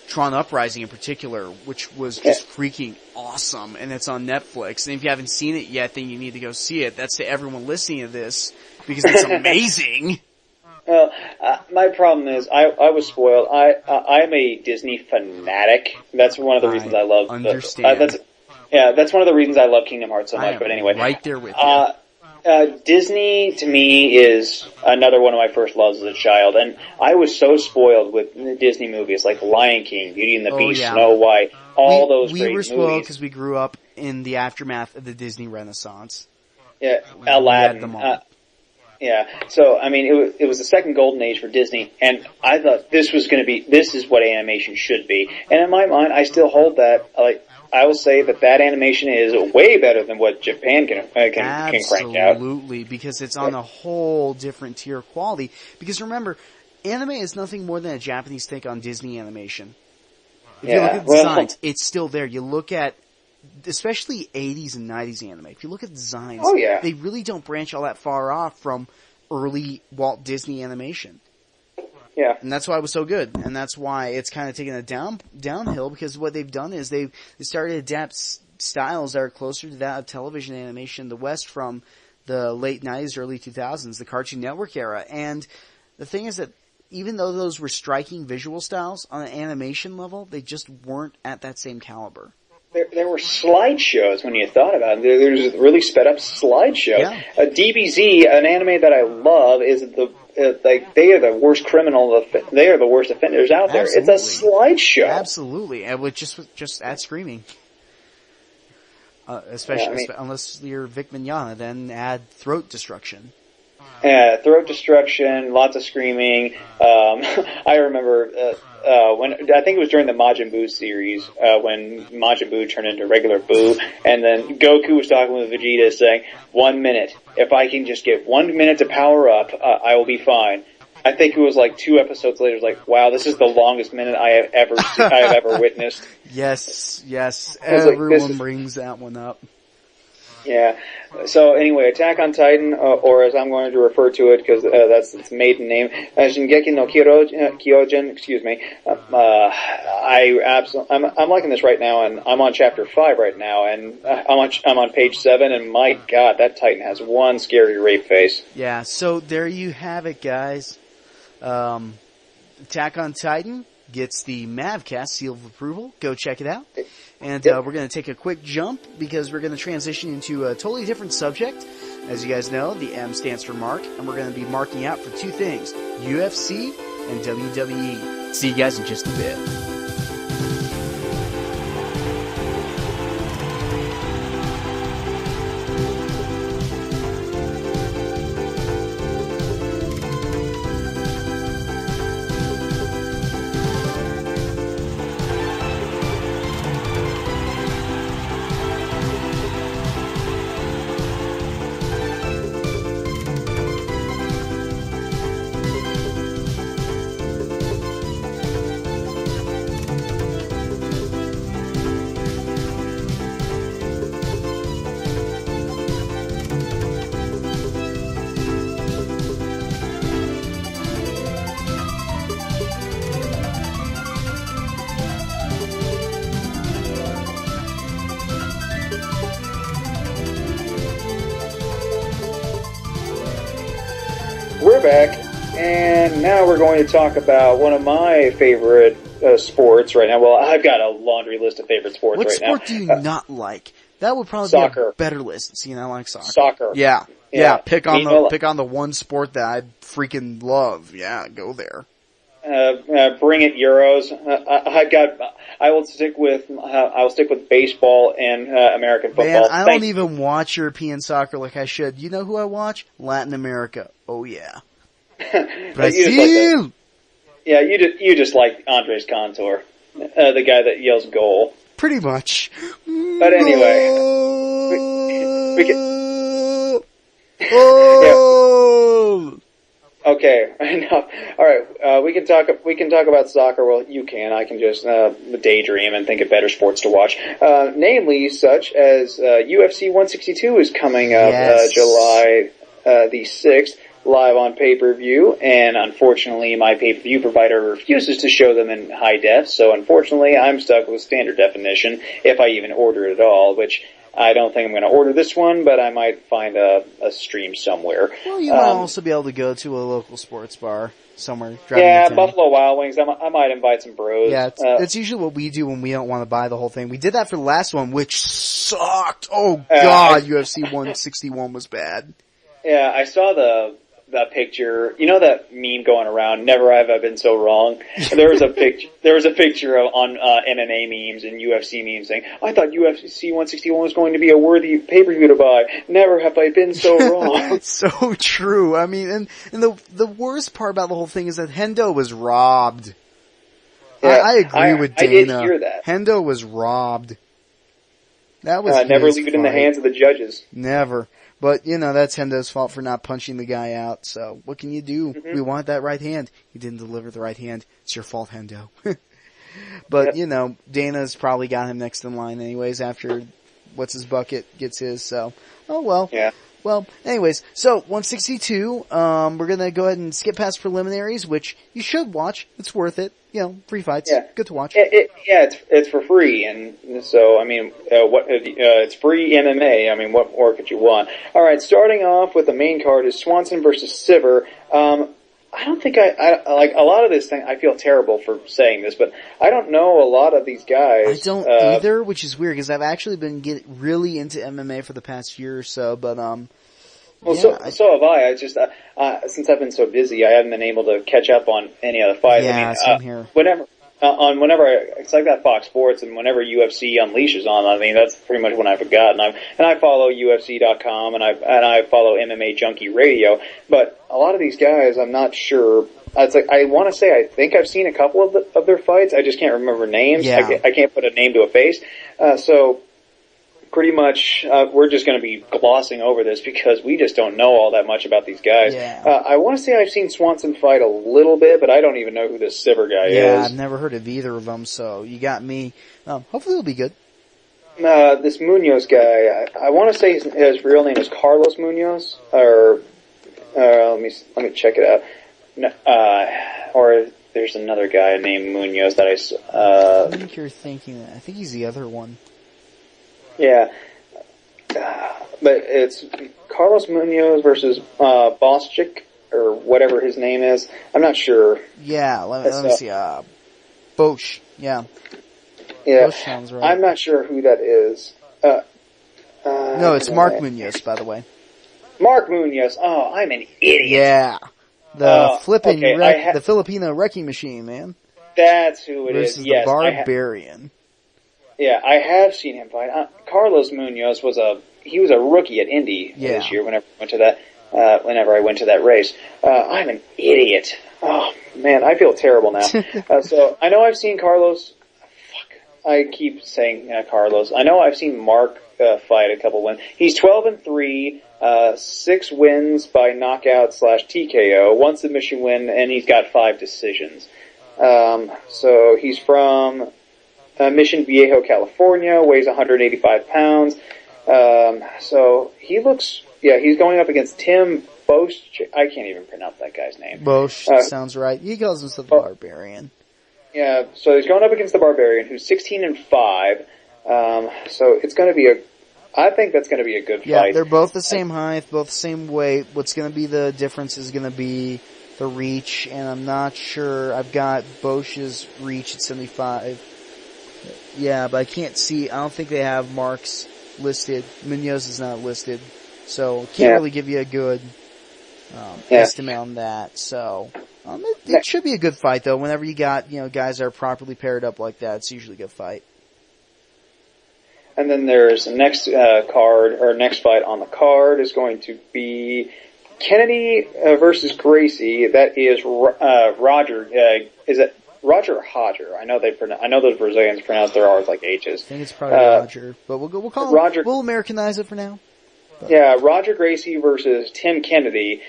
Tron Uprising in particular, which was just freaking awesome, and it's on Netflix. And if you haven't seen it yet, then you need to go see it. That's to everyone listening to this, because it's amazing. Well, my problem is I was spoiled. I'm a Disney fanatic. That's one of the reasons I love. Understand. That's one of the reasons I love Kingdom Hearts so much. But anyway, right there with you. Disney, to me, is another one of my first loves as a child, and I was so spoiled with the Disney movies like Lion King, Beauty and the Beast, Snow White, those great movies. We were spoiled because we grew up in the aftermath of the Disney Renaissance. Yeah, Aladdin. So I mean, it was the second golden age for Disney, and I thought this is what animation should be. And in my mind, I still hold that. I will say that animation is way better than what Japan can crank out. Absolutely, because it's on a whole different tier of quality. Because remember, anime is nothing more than a Japanese take on Disney animation. If you look at the designs, it's still there. You look at, especially 80s and 90s anime, if you look at the designs, they really don't branch all that far off from early Walt Disney animation. Yeah. And that's why it was so good. And that's why it's kind of taken a downhill, because what they've done is they started to adapt styles that are closer to that of television animation in the West from the late 90s, early 2000s, the Cartoon Network era. And the thing is that even though those were striking visual styles, on an animation level, they just weren't at that same caliber. There were slideshows when you thought about it. There's really sped up slideshows. Yeah. DBZ, an anime that I love, is they are the worst they are the worst offenders out there. Absolutely. It's a slideshow. Absolutely, and with just add screaming. Especially unless you're Vic Mignogna, then add throat destruction. Throat destruction, lots of screaming. I remember when I think it was during the Majin Buu series when Majin Buu turned into regular Buu, and then Goku was talking with Vegeta, saying, "1 minute. If I can just get 1 minute to power up, I will be fine." I think it was like 2 episodes later. It was like, "Wow, this is the longest minute I have ever witnessed." Yes. Everyone brings that one up. Yeah. So anyway, Attack on Titan, or as I'm going to refer to it because that's its maiden name, Shingeki no Kyojin. Excuse me. I'm liking this right now, and I'm on chapter 5 right now, and I'm on page 7, and my God, that Titan has one scary rape face. Yeah. So there you have it, guys. Attack on Titan gets the Mavcast seal of approval. Go check it out. And we're going to take a quick jump because we're going to transition into a totally different subject. As you guys know, the M stands for Mark, and we're going to be marking out for two things, UFC and WWE. See you guys in just a bit. We're back, and now we're going to talk about one of my favorite sports right now. Well, I've got a laundry list of favorite sports What right now. sport do you not like? That would probably be Soccer. a better list. See, I like soccer. Soccer. Yeah. Yeah. Pick on Meanwhile- the one sport that I freaking love. Yeah, go there. Bring it Euros. I will stick with baseball and American football. Man, I don't Thank- even watch European soccer like I should. You know who I watch? Latin America. Oh yeah. Brazil! You just like Andres Cantor, the guy that yells goal. Pretty much. But anyway, we can. Oh! Okay, enough. All right, we can talk about soccer. Well, you can. I can just daydream and think of better sports to watch. Namely, such as UFC 162 is coming up Yes. July the 6th, live on pay-per-view. And unfortunately, my pay-per-view provider refuses to show them in high def. So unfortunately, I'm stuck with standard definition if I even order it at all. Which I don't think I'm going to order this one, but I might find a stream somewhere. Well, you might also be able to go to a local sports bar somewhere. driving Yeah, into town. Buffalo Wild Wings. I might invite some bros. Yeah, it's usually what we do when we don't want to buy the whole thing. We did that for the last one, which sucked. Oh god, UFC 161 was bad. Yeah, I saw the picture. You know that meme going around? Never have I been so wrong. There was a picture. There was a picture on MMA memes and UFC memes saying, "I thought UFC 161 was going to be a worthy pay-per-view to buy. Never have I been so wrong." It's so true. I mean, and the worst part about the whole thing is that Hendo was robbed. Yeah, I agree with Dana. I did hear that. Hendo was robbed. That was never his leave it in the fight. hands of the judges. Never. But, you know, that's Hendo's fault for not punching the guy out. So, what can you do? We want that right hand. He didn't deliver the right hand. It's your fault, Hendo. But, Yep. you know, Dana's probably got him next in line anyways after What's His Bucket gets his. So, oh well. Yeah. Well, anyways, so 162, we're gonna go ahead and skip past preliminaries, which you should watch. It's worth it. You know, free fights. Yeah. Good to watch. It's for free, and so I mean, it's free MMA. I mean, what more could you want? All right, starting off with the main card is Swanson versus Siver. I don't think I like a lot of this thing. I feel terrible for saying this, but I don't know a lot of these guys. I don't either, which is weird because I've actually been really into MMA for the past year or so. But Well, yeah, so have I. I just since I've been so busy, I haven't been able to catch up on any other fights. Yeah, I mean, same here. It's like that Fox Sports, and whenever UFC unleashes on, I mean, that's pretty much when I forgot. And I follow UFC.com, and I follow MMA Junkie Radio. But a lot of these guys, I'm not sure. It's like I want to say I think I've seen a couple of their fights. I just can't remember names. Yeah. I can't put a name to a face. So pretty much, we're just going to be glossing over this because we just don't know all that much about these guys. Yeah. I want to say I've seen Swanson fight a little bit, but I don't even know who this Siver guy yeah, is. I've never heard of either of them, so you got me. Hopefully it'll be good. This Munoz guy, I want to say his real name is Carlos Munoz, or let me check it out. No, or there's another guy named Munoz that I think you're thinking that. I think he's the other one. Yeah, but it's Carlos Munoz versus Boschick, or whatever his name is. I'm not sure. Yeah, let me see. Bosch. Yeah. Yeah, Bosch sounds right. I'm not sure who that is. No, it's Mark Munoz, by the way. Mark Munoz. Oh, I'm an idiot. Yeah. The okay, the Filipino wrecking machine, man. That's who it is. Versus Yes, the Barbarian. I have seen him fight. Carlos Munoz was a rookie at Indy this year. Whenever I went to that race, I'm an idiot. Oh man, I feel terrible now. So I know I've seen Carlos. I keep saying Carlos. I know I've seen Mark fight a couple wins. He's 12-3, 6 wins by knockout / TKO, 1 submission win, and he's got 5 decisions. So he's from Mission Viejo, California, weighs 185 pounds. So he looks, he's going up against Tim Bosch. I can't even pronounce that guy's name. Bosch sounds right. He calls himself the Barbarian. Yeah, so he's going up against the Barbarian, who's 16-5. So it's going to be I think that's going to be a good fight. Yeah, they're both the same height, both the same weight. What's going to be the difference is going to be the reach, and I'm not sure. I've got Bosch's reach at 75. Yeah, but I don't think they have Mark's listed. Munoz is not listed. So can't really give you a good estimate on that. So it should be a good fight, though. Whenever you got guys that are properly paired up like that, it's usually a good fight. And then there's the next next fight on the card is going to be Kennedy versus Gracie. That is Roger. Is it Roger or Hodger? I know those Brazilians pronounce their R's like H's. I think it's probably Roger, but we'll call it Roger. We'll Americanize it for now. But. Yeah, Roger Gracie versus Tim Kennedy.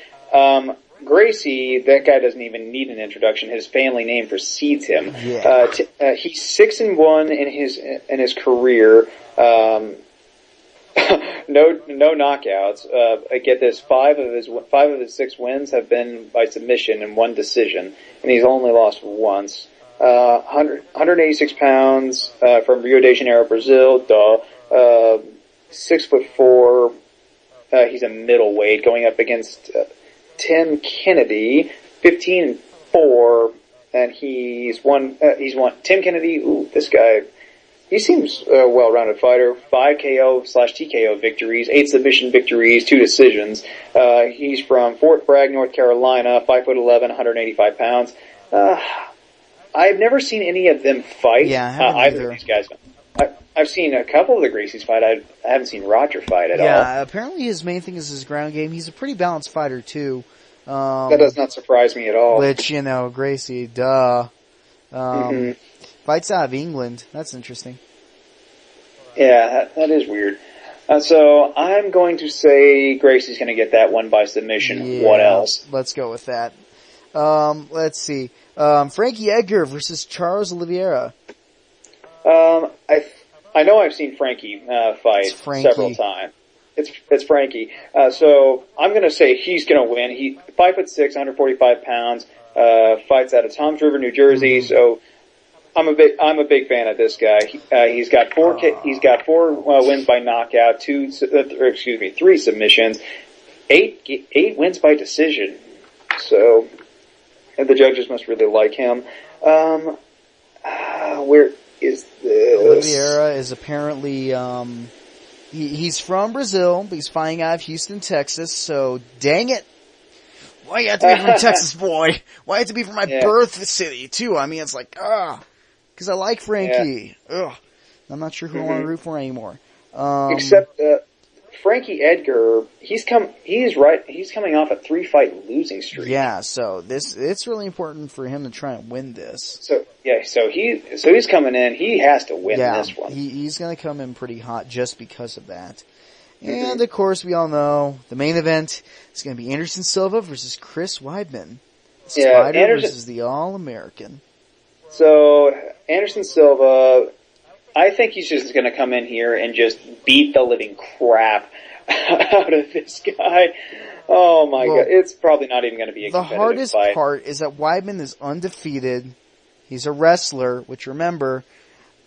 Gracie, that guy doesn't even need an introduction. His family name precedes him. Yeah. He's 6-1 in his career. No knockouts. I get this. 5 of his 6 wins have been by submission and 1 decision, and he's only lost once. 186 pounds from Rio de Janeiro, Brazil. 6'4". He's a middleweight going up against Tim Kennedy, 15-4, and he's won. Tim Kennedy. Ooh, this guy. He seems a well-rounded fighter. 5 KO / TKO victories, 8 submission victories, 2 decisions. He's from Fort Bragg, North Carolina, 5'11", 185 pounds. I've never seen any of them fight. Yeah, I haven't either of these guys. I've seen a couple of the Gracies fight. I haven't seen Roger fight at all. Yeah, apparently his main thing is his ground game. He's a pretty balanced fighter, too. That does not surprise me at all. Which, Gracie, duh. Fights out of England. That's interesting. Yeah, that is weird. So I'm going to say Gracie's going to get that one by submission. Yeah, what else? Let's go with that. Let's see. Frankie Edgar versus Charles Oliveira. I know I've seen Frankie fight several times. It's Frankie. So I'm going to say he's going to win. He 5'6", 145 pounds. Fights out of Toms River, New Jersey. Mm-hmm. So I'm a big fan of this guy. He's got 4 wins by knockout, 3 submissions, 8 wins by decision. So and the judges must really like him. Where is this? Oliveira is apparently he's from Brazil, but he's fighting out of Houston, Texas. So dang it. Why you have to be from Texas, boy? Why you have to be from my birth city, too? I mean, it's like, because I like Frankie. Ugh. I'm not sure who I want to root for anymore. Except Frankie Edgar, he's coming off a 3-fight losing streak. Yeah, so it's really important for him to try and win this. So he's coming in. He has to win this one. He's going to come in pretty hot just because of that. And, of course, we all know the main event is going to be Anderson Silva versus Chris Weidman. Spider versus the All-American. So, Anderson Silva, I think he's just going to come in here and just beat the living crap out of this guy. Oh, my God. It's probably not even going to be a competitive fight. The hardest part is that Weidman is undefeated. He's a wrestler, which, remember,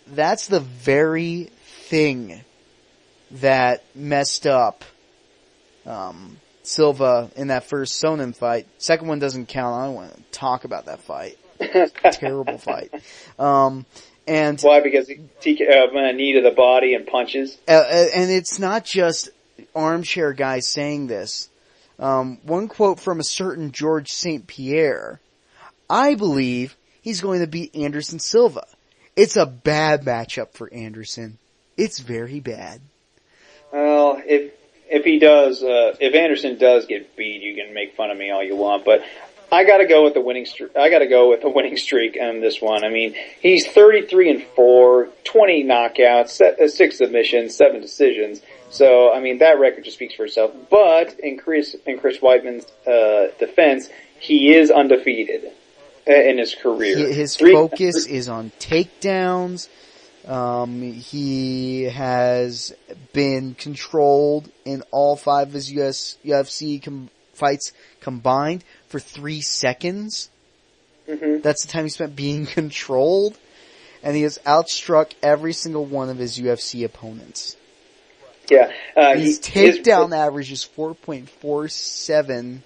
that's the very thing that messed up Silva in that first Sonnen fight. Second one doesn't count. I don't want to talk about that fight. Terrible fight. And why? Because he knee to the body and punches. And it's not just armchair guys saying this. One quote from a certain George St. Pierre. I believe he's going to beat Anderson Silva. It's a bad matchup for Anderson. It's very bad. Well, if he does, if Anderson does get beat, you can make fun of me all you want, but I gotta go with the winning streak. I gotta go with the winning streak on this one. I mean, he's 33-4, 20 knockouts, 6 submissions, 7 decisions. So, I mean, that record just speaks for itself. But in Chris Weidman's defense, he is undefeated in his career. His focus is on takedowns. He has been controlled in all 5 of his UFC fights combined for 3 seconds. Mm-hmm. That's the time he spent being controlled. And he has outstruck every single one of his UFC opponents. Yeah. His takedown average is 4.47.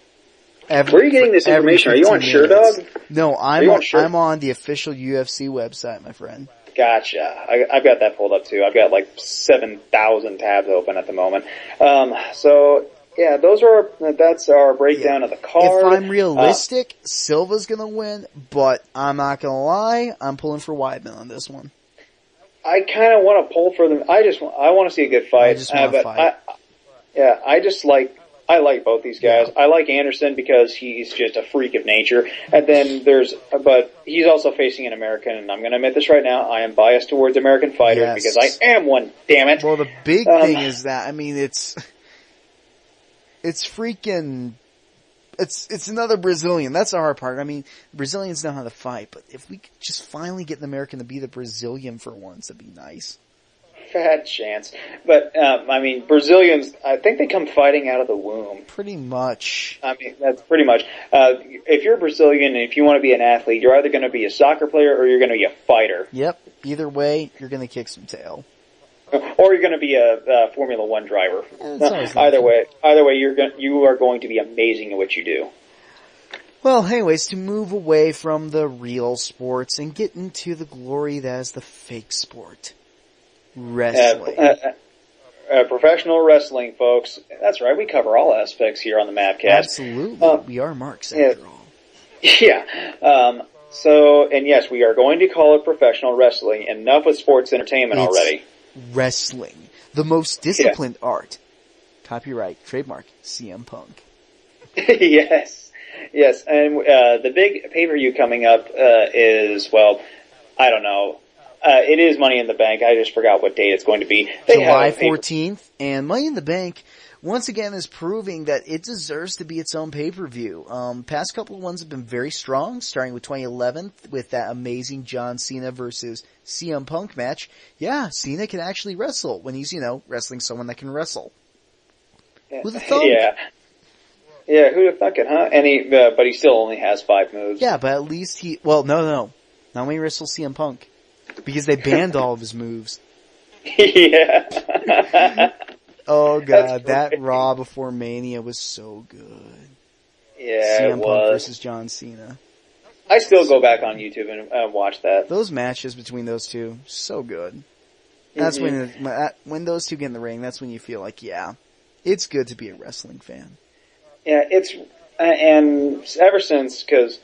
Where are you getting this information? Are you on SureDog? No, I'm on the official UFC website, my friend. Gotcha. I've got that pulled up too. I've got like 7,000 tabs open at the moment. So yeah, that's our breakdown of the card. If I'm realistic, Silva's gonna win, but I'm not gonna lie, I'm pulling for Weidman on this one. I kind of want to pull for them. I want to see a good fight. I just want to fight. I like both these guys. Yeah. I like Anderson because he's just a freak of nature. And then but he's also facing an American, and I'm going to admit this right now, I am biased towards American fighters because I am one, damn it. Well, the big thing is that, I mean, it's another Brazilian. That's the hard part. I mean, Brazilians know how to fight, but if we could just finally get an American to be the Brazilian for once, that'd be nice. Bad chance. But, I mean, Brazilians, I think they come fighting out of the womb. Pretty much. I mean, that's pretty much. If you're Brazilian and if you want to be an athlete, you're either going to be a soccer player or you're going to be a fighter. Yep. Either way, you're going to kick some tail. Or you're going to be a Formula One driver. Either way, you are going to be amazing at what you do. Well, anyways, to move away from the real sports and get into the glory that is the fake sport. Wrestling. Professional wrestling, folks. That's right, we cover all aspects here on the Mavcast. Absolutely. We are marks after all. Yeah. And yes, we are going to call it professional wrestling. Enough with sports entertainment already. Wrestling. The most disciplined art. Copyright, trademark, CM Punk. Yes. And the big pay-per-view coming up is, well, I don't know. It is Money in the Bank. I just forgot what date it's going to be. July 14th. And Money in the Bank, once again, is proving that it deserves to be its own pay-per-view. Past couple of ones have been very strong, starting with 2011 with that amazing John Cena versus CM Punk match. Yeah, Cena can actually wrestle when he's, wrestling someone that can wrestle. Who'd have thunk? Yeah, who'd have thunk it, huh? And but he still only has 5 moves. Yeah, but at least no. Not when he wrestles CM Punk. Because they banned all of his moves. Yeah. Oh god, that Raw before Mania was so good. Yeah, CM Punk versus John Cena. I still go back on YouTube and watch that. Those matches between those two, so good. That's when those two get in the ring, that's when you feel like, yeah, it's good to be a wrestling fan. Yeah, and ever since, because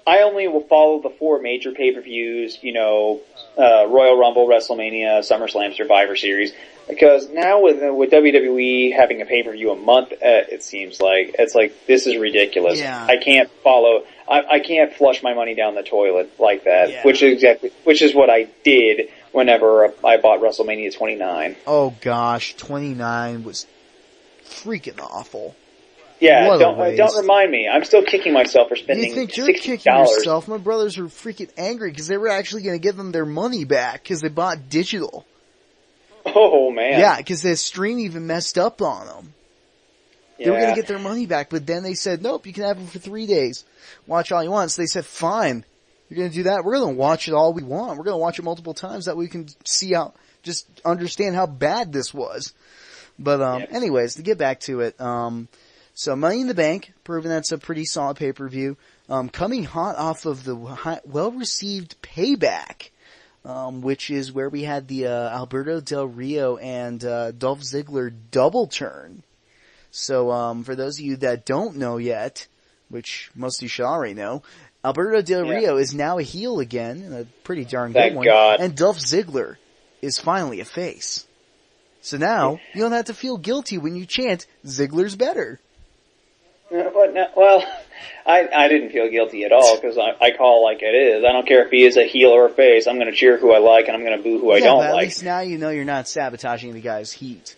I only will follow the 4 major pay-per-views, Royal Rumble, WrestleMania, SummerSlam, Survivor Series, because now with WWE having a pay-per-view a month, it seems like, this is ridiculous. Yeah. I can't flush my money down the toilet like that, yeah. which is what I did whenever I bought WrestleMania 29. Oh gosh, 29 was freaking awful. Yeah, don't remind me. I'm still kicking myself for spending $60. You think you're kicking yourself? My brothers were freaking angry because they were actually going to give them their money back because they bought digital. Oh, man. Yeah, because the stream even messed up on them. Yeah. They were going to get their money back, but then they said, nope, you can have it for 3 days. Watch all you want. So they said, fine, you're going to do that? We're going to watch it all we want. We're going to watch it multiple times so that we can just understand how bad this was. But anyways, to get back to it, so Money in the Bank, proving that's a pretty solid pay-per-view. Coming hot off of the well-received Payback. which is where we had the Alberto Del Rio and Dolph Ziggler double turn. So for those of you that don't know yet, which most of you should already know, Alberto Del Rio is now a heel again, and a pretty darn good one. God. And Dolph Ziggler is finally a face. So now, you don't have to feel guilty when you chant, Ziggler's better. Well, I didn't feel guilty at all, because I call like it is. I don't care if he is a heel or a face. I'm going to cheer who I like, and I'm going to boo who I don't but at like. least now you know you're not sabotaging the guy's heat.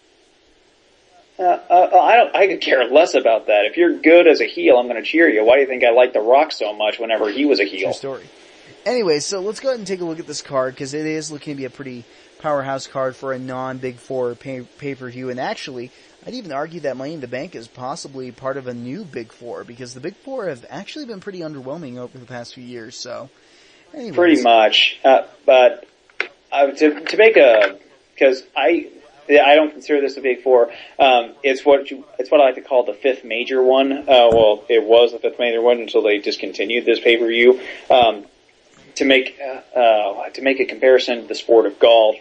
I could care less about that. If you're good as a heel, I'm going to cheer you. Why do you think I liked The Rock so much whenever he was a heel? True story. Anyway, so let's go ahead and take a look at this card, because it is looking to be a pretty powerhouse card for a non-Big Four pay-per-view. And actually, I'd even argue that Money in the Bank is possibly part of a new Big Four, because the Big Four have actually been pretty underwhelming over the past few years. So, anyways. Pretty much. But to make because I don't consider this a Big Four. It's what I like to call the fifth major one. Well, it was the fifth major one until they discontinued this pay-per-view. To make a comparison to the sport of golf,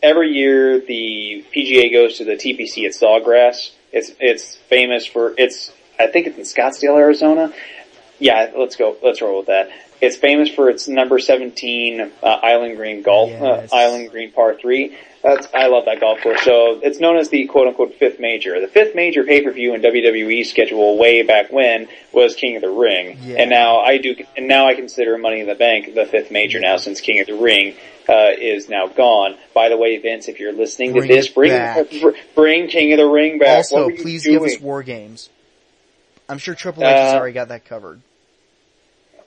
every year the PGA goes to the TPC at Sawgrass. It's famous for I think it's in Scottsdale, Arizona. Yeah, let's roll with that. It's famous for its number 17 Island Green golf, Yes. Island Green Par 3. I love that golf course. So it's known as the quote-unquote fifth major. The fifth major pay-per-view in WWE schedule way back when was King of the Ring. Yeah. And now I consider Money in the Bank the fifth major now, since King of the Ring is now gone. By the way, Vince, if you're listening to this, bring King of the Ring back. Also, please give us War Games. I'm sure Triple H has already got that covered.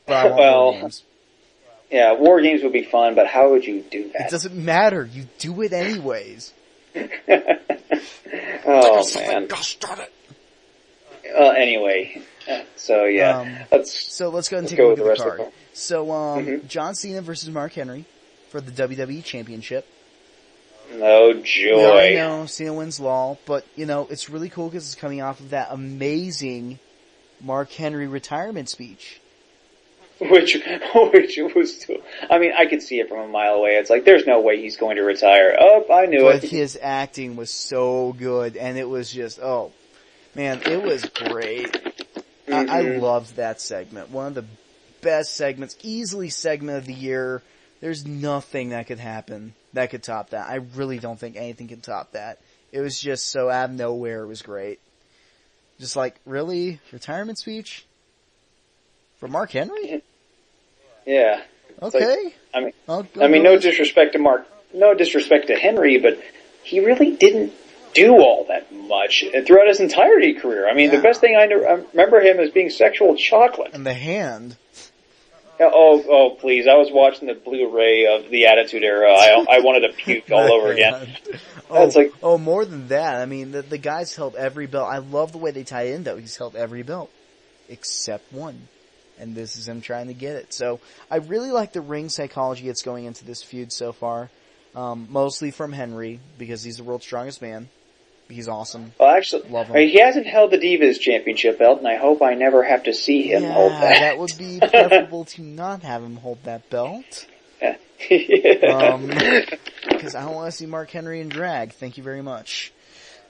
But I want War Games. Yeah, War Games would be fun, but how would you do that? It doesn't matter. You do it anyways. Oh, man. Gosh darn it. Anyway, so yeah. Let's go ahead and take a look at the card. Of So, John Cena versus Mark Henry for the WWE Championship. No We joy. already know Cena wins Law, but, it's really cool because it's coming off of that amazing Mark Henry retirement speech. Which was, I mean, I could see it from a mile away. It's like, there's no way he's going to retire. Oh, I knew But it. his acting was so good, and it was just, oh, man, it was great. I loved that segment. One of the best segments, easily segment of the year. There's nothing that could happen that could top that. I really don't think anything can top that. It was just so out of nowhere. It was great. Just like, really? Retirement speech? For Mark Henry? Yeah. Okay. Like, no disrespect to Mark, no disrespect to Henry, but he really didn't do all that much throughout his entirety career. I mean, the best thing I remember him as being sexual chocolate. And the hand. Oh, please. I was watching the Blu-ray of the Attitude Era. I wanted to puke all over again. More than that. I mean, the guy's held every belt. I love the way they tie in, though. He's held every belt. Except one. And this is him trying to get it. So, I really like the ring psychology that's going into this feud so far. Mostly from Henry, because he's the world's strongest man. He's awesome. Well, actually, love him. He hasn't held the Divas Championship belt, and I hope I never have to see him hold that. That would be preferable to not have him hold that belt. Yeah. Because I don't want to see Mark Henry in drag. Thank you very much.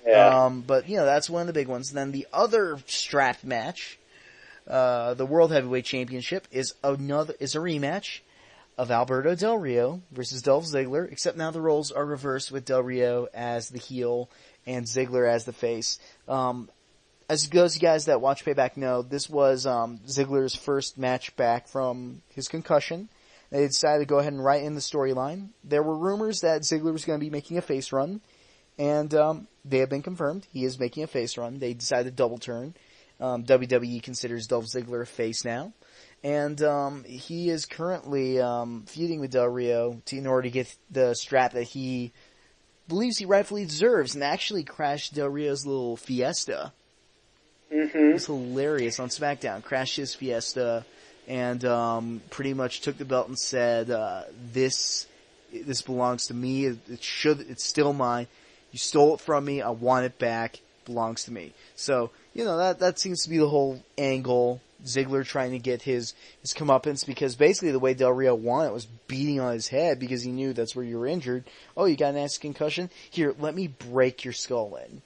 Yeah. But, that's one of the big ones. And then the other strap match, the World Heavyweight Championship, is a rematch of Alberto Del Rio versus Dolph Ziggler, except now the roles are reversed with Del Rio as the heel and Ziggler as the face. As those guys that watch Payback know, this was Ziggler's first match back from his concussion. They decided to go ahead and write in the storyline. There were rumors that Ziggler was going to be making a face run, and they have been confirmed. He is making a face run. They decided to double turn. WWE considers Dolph Ziggler a face now. And he is currently feuding with Del Rio in order to get the strap that he believes he rightfully deserves, and actually crashed Del Rio's little Fiesta. It was hilarious on SmackDown. Crashed his Fiesta and pretty much took the belt and said, "This belongs to me. It's still mine. You stole it from me. I want it back. It belongs to me." So that seems to be the whole angle Ziggler trying to get his comeuppance, because basically the way Del Rio won it was beating on his head because he knew that's where you were injured. Oh, you got an ass concussion? Here, let me break your skull in.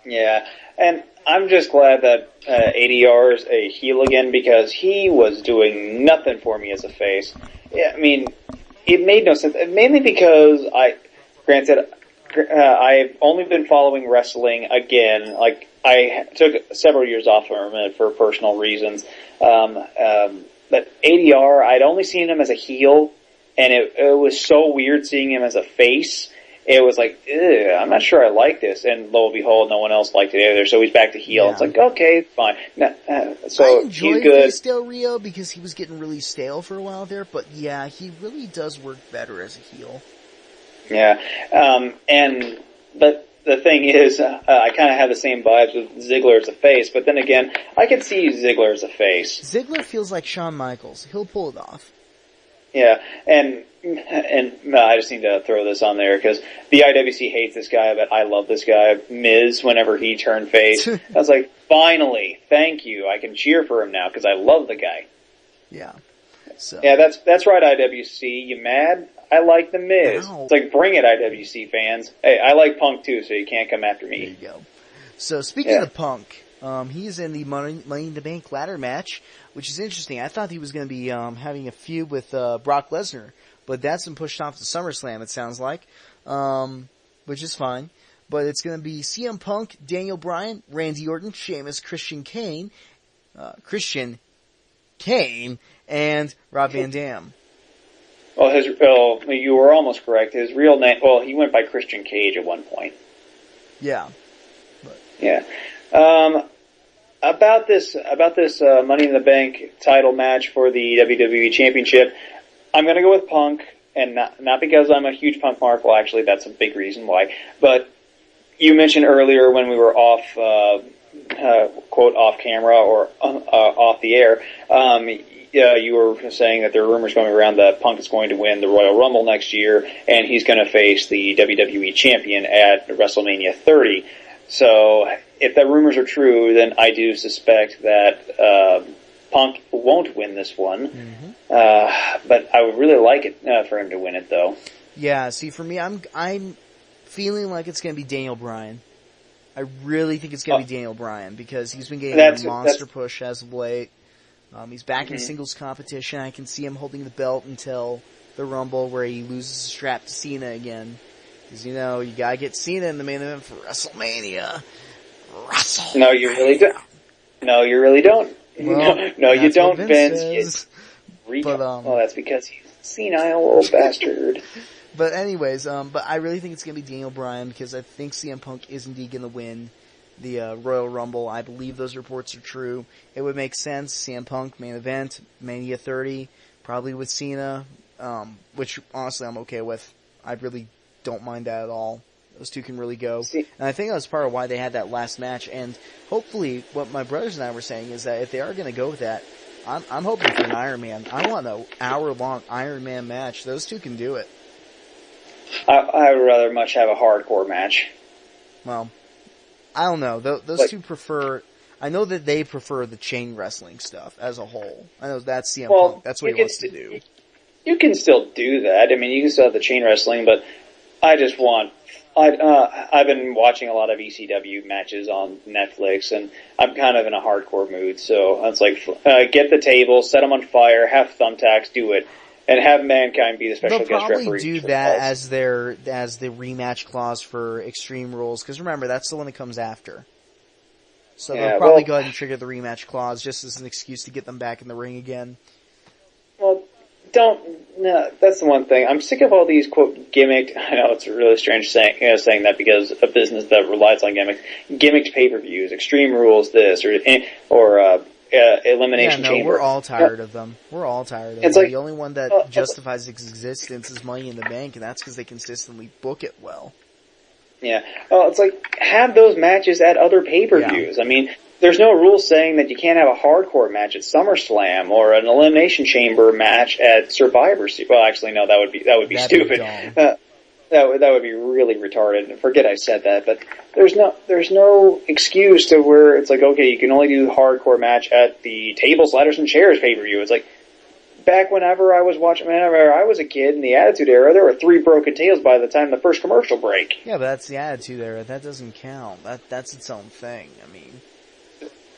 Yeah, and I'm just glad that ADR is a heel again, because he was doing nothing for me as a face. Yeah, I mean, it made no sense, mainly because granted, I've only been following wrestling again. Like, I took several years off from it for personal reasons. But ADR, I'd only seen him as a heel, and it was so weird seeing him as a face. It was like, I'm not sure I like this. And lo and behold, no one else liked it either. So he's back to heel. Yeah. It's like, okay, fine. So I enjoyed he's good. Del Rio because he was getting really stale for a while there. But yeah, he really does work better as a heel. Yeah. But the thing is, I kind of have the same vibes with Ziggler as a face. But then again, I could see Ziggler as a face. Ziggler feels like Shawn Michaels. He'll pull it off. Yeah, and I just need to throw this on there because the IWC hates this guy, but I love this guy, Miz. Whenever he turned face, I was like, finally, thank you. I can cheer for him now because I love the guy. Yeah. So. Yeah, that's right, IWC. You mad? I like the Miz. Ow. It's like, bring it, IWC fans. Hey, I like Punk too, so you can't come after me. There you go. So speaking of Punk, he's in the Money in the Bank ladder match, which is interesting. I thought he was going to be having a feud with Brock Lesnar, but that's been pushed off to SummerSlam, it sounds like, which is fine. But it's going to be CM Punk, Daniel Bryan, Randy Orton, Sheamus, Christian Kane, and Rob Van Dam. Well, you were almost correct. His real name, well, he went by Christian Cage at one point. Yeah. Yeah. About this Money in the Bank title match for the WWE Championship, I'm going to go with Punk, and not because I'm a huge Punk mark. Well, actually, that's a big reason why. But you mentioned earlier when we were off, quote, off camera or off the air, you were saying that there are rumors going around that Punk is going to win the Royal Rumble next year, and he's going to face the WWE Champion at WrestleMania 30. So, if the rumors are true, then I do suspect that Punk won't win this one. Mm-hmm. But I would really like it for him to win it, though. Yeah, see, for me, I'm feeling like it's going to be Daniel Bryan. I really think it's going to be Daniel Bryan because he's been getting a monster push as of late. He's back in singles competition. I can see him holding the belt until the Rumble where he loses the strap to Cena again. Because, you gotta get Cena in the main event for WrestleMania. No, you really don't. No, you really don't. Well, no, you don't, Vince. But, that's because he's a senile old bastard. But anyways, but I really think it's gonna be Daniel Bryan because I think CM Punk is indeed gonna win the Royal Rumble. I believe those reports are true. It would make sense. CM Punk, main event, Mania 30, probably with Cena, which honestly I'm okay with. I really don't mind that at all. Those two can really go. And I think that was part of why they had that last match. And hopefully, what my brothers and I were saying is that if they are going to go with that, I'm hoping for an Iron Man. I want an hour-long Iron Man match. Those two can do it. I would rather much have a hardcore match. Well, I don't know. Those two prefer... I know that they prefer the chain wrestling stuff as a whole. I know that's CM Punk. That's what he wants to do. You can still do that. I mean, you can still have the chain wrestling, but I just want... I've been watching a lot of ECW matches on Netflix, and I'm kind of in a hardcore mood, so it's like, get the table, set them on fire, have thumbtacks, do it, and have Mankind be the special guest referee. They'll probably do that as the rematch clause for Extreme Rules, because remember, that's the one that comes after. So they'll probably go ahead and trigger the rematch clause just as an excuse to get them back in the ring again. Well, that's the one thing. I'm sick of all these, quote, gimmicked, I know it's really strange saying that because a business that relies on gimmicked pay-per-views, Extreme Rules this, or Elimination Chamber. We're all tired of them. We're all tired of them. Like, the only one that justifies its existence is Money in the Bank, and that's because they consistently book it well. Yeah. Well, it's like, have those matches at other pay-per-views. Yeah. I mean, there's no rule saying that you can't have a hardcore match at SummerSlam or an Elimination Chamber match at Survivor Series. Well, actually, no, that would be stupid. that would be really retarded. Forget I said that, but there's no excuse to where it's like, okay, you can only do hardcore match at the tables, ladders, and chairs pay-per-view. It's like, back whenever I was a kid in the Attitude Era, there were 3 broken tails by the time the first commercial break. Yeah, but that's the Attitude Era. That doesn't count. That's its own thing. I mean,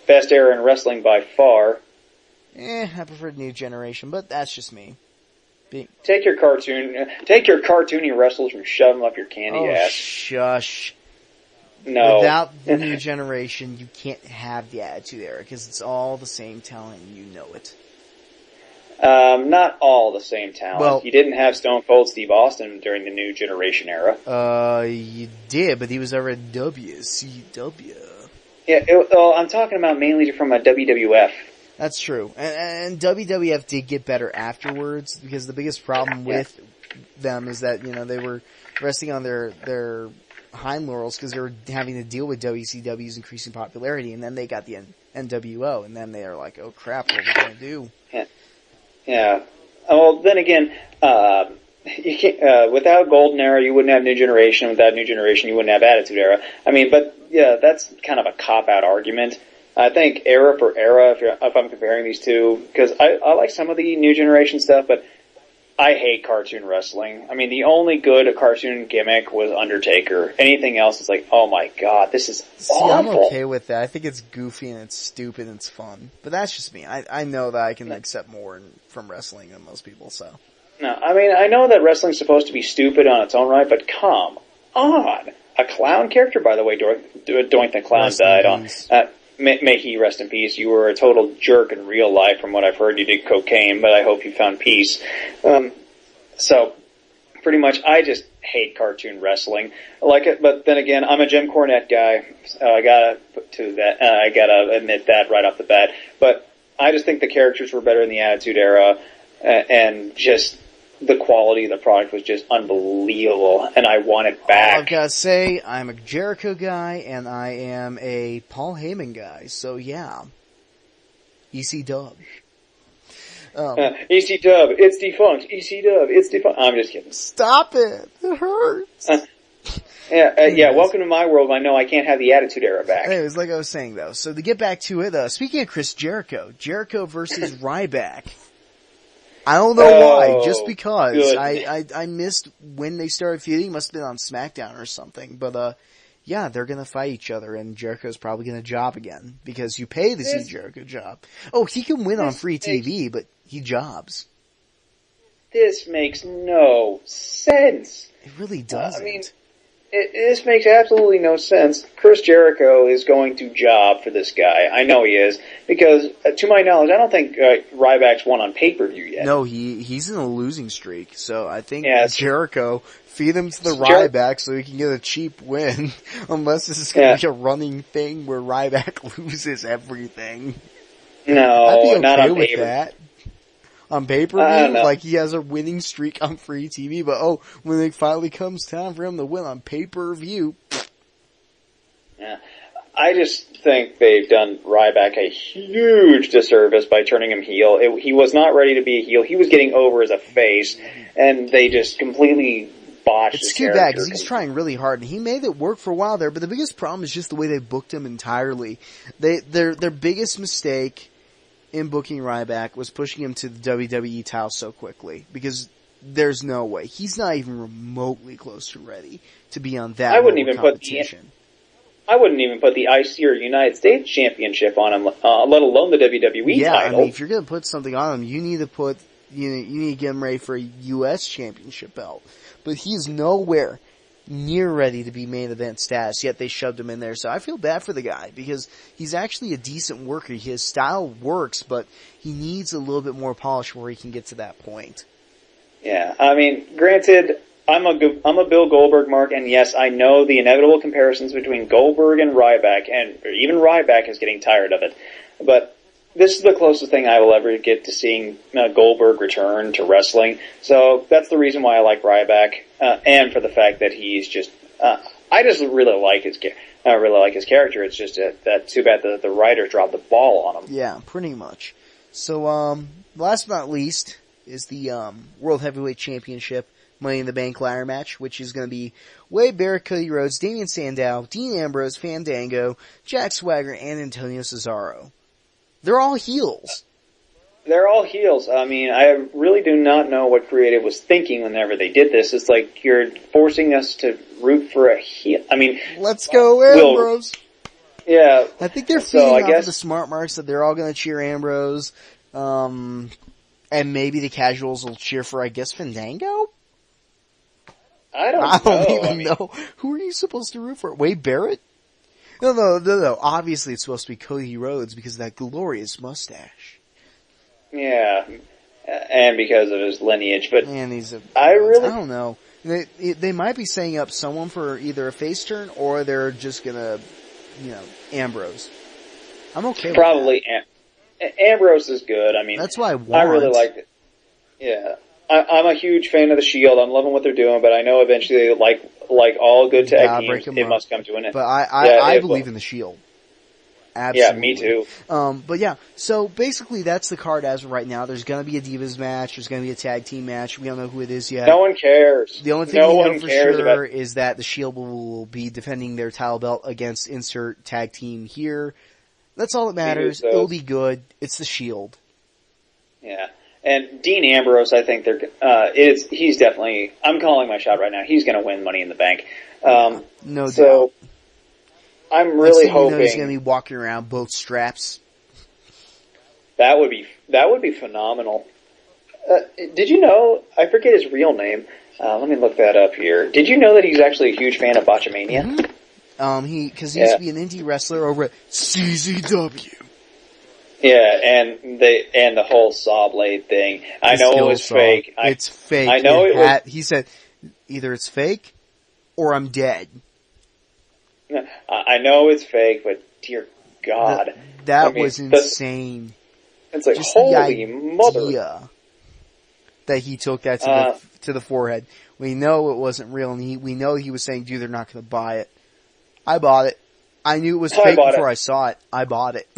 best era in wrestling by far. I prefer New Generation, but that's just me. Take your cartoony wrestlers and shove them up your candy ass. Shush. No. Without the New Generation, you can't have the Attitude Era, because it's all the same talent and you know it. Not all the same talent. Well, you didn't have Stone Cold Steve Austin during the New Generation era. You did, but he was over at WCW. Yeah, I'm talking about mainly from a WWF. That's true. And WWF did get better afterwards, because the biggest problem with them is that, they were resting on their hind laurels because they were having to deal with WCW's increasing popularity, and then they got the NWO, and then they are like, oh crap, what are we going to do? Yeah. Well, then again, you can't, without Golden Era, you wouldn't have New Generation. Without New Generation, you wouldn't have Attitude Era. I mean, but yeah, that's kind of a cop-out argument. I think era for era, if I'm comparing these two, because I like some of the New Generation stuff, but I hate cartoon wrestling. I mean, the only good cartoon gimmick was Undertaker. Anything else is like, oh my god, this is awful. I'm okay with that. I think it's goofy and it's stupid and it's fun. But that's just me. I know that I can accept more from wrestling than most people, so. No, I mean, I know that wrestling's supposed to be stupid on its own right, but come on. A clown character, by the way, Doink the Clown died on. May he rest in peace. You were a total jerk in real life from what I've heard. You did cocaine, but I hope you found peace. So, pretty much, I just hate cartoon wrestling. I like it, but then again, I'm a Jim Cornette guy. I gotta admit that right off the bat. But I just think the characters were better in the Attitude Era, and just the quality of the product was just unbelievable, and I want it back. All I've got to say, I'm a Jericho guy, and I am a Paul Heyman guy, so yeah. EC Dub. EC Dub, it's defunct. EC Dub, it's defunct. I'm just kidding. Stop it. It hurts. Welcome to my world. I know I can't have the Attitude Era back. Anyways, like I was saying, though, so to get back to it, speaking of Chris Jericho versus Ryback. I don't know why, just because. Good. I missed when they started feuding. Must have been on SmackDown or something. But, yeah, they're gonna fight each other, and Jericho's probably gonna job again. Because you pay to see Jericho job. Oh, he can win on free TV, but he jobs. This makes no sense. It really doesn't. I mean, this makes absolutely no sense. Chris Jericho is going to job for this guy. I know he is. Because, to my knowledge, I don't think Ryback's won on pay-per-view yet. No, he's in a losing streak. So I think Jericho feed him to the Ryback so he can get a cheap win. Unless this is going to be a running thing where Ryback loses everything. No, I'd be okay not on with pay-per-view. that. On pay-per-view, like he has a winning streak on free TV, but when it finally comes time for him to win on pay-per-view. Yeah. I just think they've done Ryback a huge disservice by turning him heel. He was not ready to be a heel. He was getting over as a face, and they just completely botched It's his too character. bad, because he's trying really hard, and he made it work for a while there, but the biggest problem is just the way they booked him entirely. Their biggest mistake in booking Ryback was pushing him to the WWE title so quickly, because there's no way. He's not even remotely close to ready to be on that level of competition. I wouldn't even put the IC or United States Championship on him, let alone the WWE title. I mean, if you're gonna put something on him, you need to get him ready for a US Championship belt. But he's nowhere near ready to be main event status, yet they shoved him in there. So I feel bad for the guy, because he's actually a decent worker. His style works, but he needs a little bit more polish where he can get to that point. Yeah, I mean, granted, I'm a Bill Goldberg mark, and yes, I know the inevitable comparisons between Goldberg and Ryback, and even Ryback is getting tired of it. But this is the closest thing I will ever get to seeing Goldberg return to wrestling. So that's the reason why I like Ryback, and for the fact that he's just, I just really like his character. It's just that too bad that the writers dropped the ball on him. Yeah, pretty much. So, last but not least is the World Heavyweight Championship Money in the Bank ladder match, which is going to be Wade Barrett, Cody Rhodes, Damian Sandow, Dean Ambrose, Fandango, Jack Swagger, and Antonio Cesaro. They're all heels. They're all heels. I mean, I really do not know what creative was thinking whenever they did this. It's like you're forcing us to root for a heel. I mean, let's go Ambrose. Yeah. I think they're feeding off of the smart marks that they're all going to cheer Ambrose. And maybe the casuals will cheer for, I guess, Fandango? I don't even know. Who are you supposed to root for? Wade Barrett? No. Obviously it's supposed to be Cody Rhodes because of that glorious mustache. Yeah. And because of his lineage, but I don't know. They might be setting up someone for either a face turn or they're just gonna, Ambrose. I'm okay with probably Ambrose is good. I mean, that's why I really liked it. Yeah. I'm a huge fan of the Shield. I'm loving what they're doing, but I know eventually, like all good tag teams, it must come to an end. But I believe in the Shield. Absolutely. Yeah, me too. But yeah, so basically that's the card as of right now. There's gonna be a Divas match. There's gonna be a tag team match. We don't know who it is yet. No one cares. The only thing we know for sure is that the Shield will be defending their title belt against insert tag team here. That's all that matters. It'll be good. It's the Shield. Yeah. And Dean Ambrose, I think he's definitely, I'm calling my shot right now. He's going to win Money in the Bank. No doubt. So, I'm really hoping he's going to be walking around both straps. That would be phenomenal. Did you know, I forget his real name. Let me look that up here. Did you know that he's actually a huge fan of Botchamania? Mm-hmm. Cause he used to be an indie wrestler over at CZW. Yeah, and the whole saw blade thing. I know it was fake. It's fake. I know it was. He said, either it's fake or I'm dead. I know it's fake, but dear God. That was insane. It's like, just holy mother. That he took that to the forehead. We know it wasn't real, and we know he was saying, dude, they're not going to buy it. I bought it. I knew it was fake before I saw it. I bought it.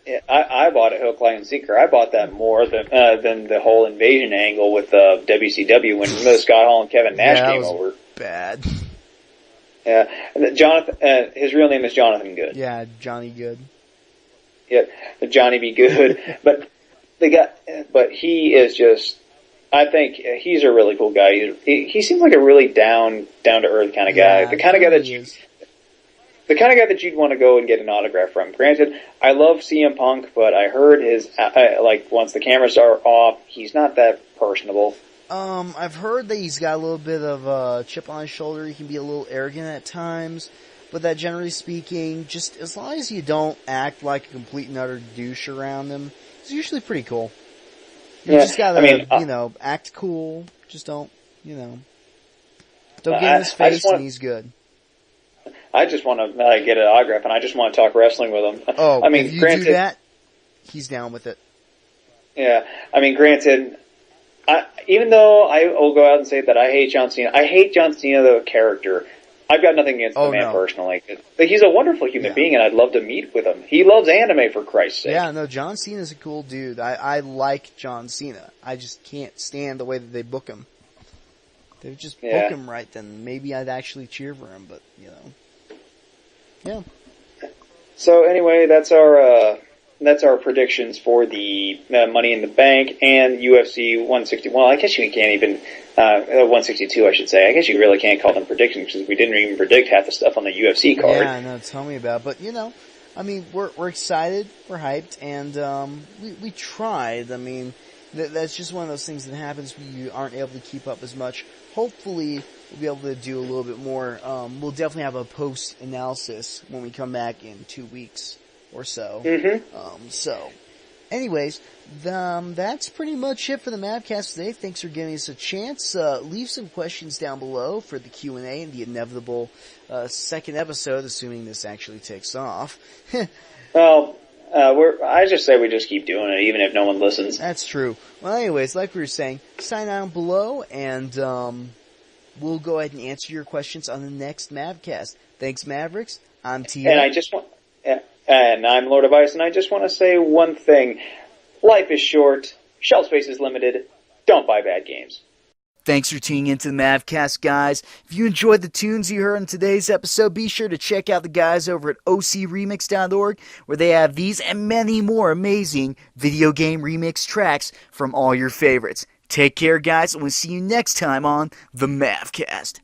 Yeah, I bought it hook, line, and sinker. I bought that more than the whole invasion angle with WCW when Scott Hall and Kevin Nash came over. Bad. Yeah, Jonathan. His real name is Jonathan Good. Yeah, Johnny Good. Yeah, Johnny Be Good. But he is just. I think he's a really cool guy. He seems like a really down to earth kind of guy. The kind of guy that you'd want to go and get an autograph from. Granted, I love CM Punk, but I heard his once the cameras are off, he's not that personable. I've heard that he's got a little bit of a chip on his shoulder. He can be a little arrogant at times, but that generally speaking, just as long as you don't act like a complete and utter douche around him, it's usually pretty cool. You just gotta, act cool. Just don't get in his face and he's good. I just want to get an autograph, and I just want to talk wrestling with him. Oh, if you do that, he's down with it. Yeah, I mean, granted, even though I will go out and say that I hate John Cena, the character. I've got nothing against the man personally. He's a wonderful human being, and I'd love to meet with him. He loves anime, for Christ's sake. Yeah, no, John Cena's a cool dude. I like John Cena. I just can't stand the way that they book him. If they would just book him right, then maybe I'd actually cheer for him, but, Yeah. So anyway, that's our predictions for the Money in the Bank and UFC 160. Well, I guess you can't even 162. I should say. I guess you really can't call them predictions because we didn't even predict half the stuff on the UFC card. Yeah, I know. Tell me about it. But I mean, we're excited, we're hyped, and we tried. I mean, that's just one of those things that happens when you aren't able to keep up as much. Hopefully, we'll be able to do a little bit more. We'll definitely have a post-analysis when we come back in 2 weeks or so. Mm-hmm. So, anyways, that's pretty much it for the Mavcast today. Thanks for giving us a chance. Leave some questions down below for the Q&A and the inevitable second episode, assuming this actually takes off. Well, I just say we just keep doing it, even if no one listens. That's true. Well, anyways, like we were saying, sign down below, and we'll go ahead and answer your questions on the next Mavcast. Thanks, Mavericks. I'm Tia. And I'm Lord of Ice, and I just want to say one thing. Life is short. Shelf space is limited. Don't buy bad games. Thanks for tuning into the Mavcast, guys. If you enjoyed the tunes you heard in today's episode, be sure to check out the guys over at ocremix.org, where they have these and many more amazing video game remix tracks from all your favorites. Take care, guys, and we'll see you next time on the Mavcast.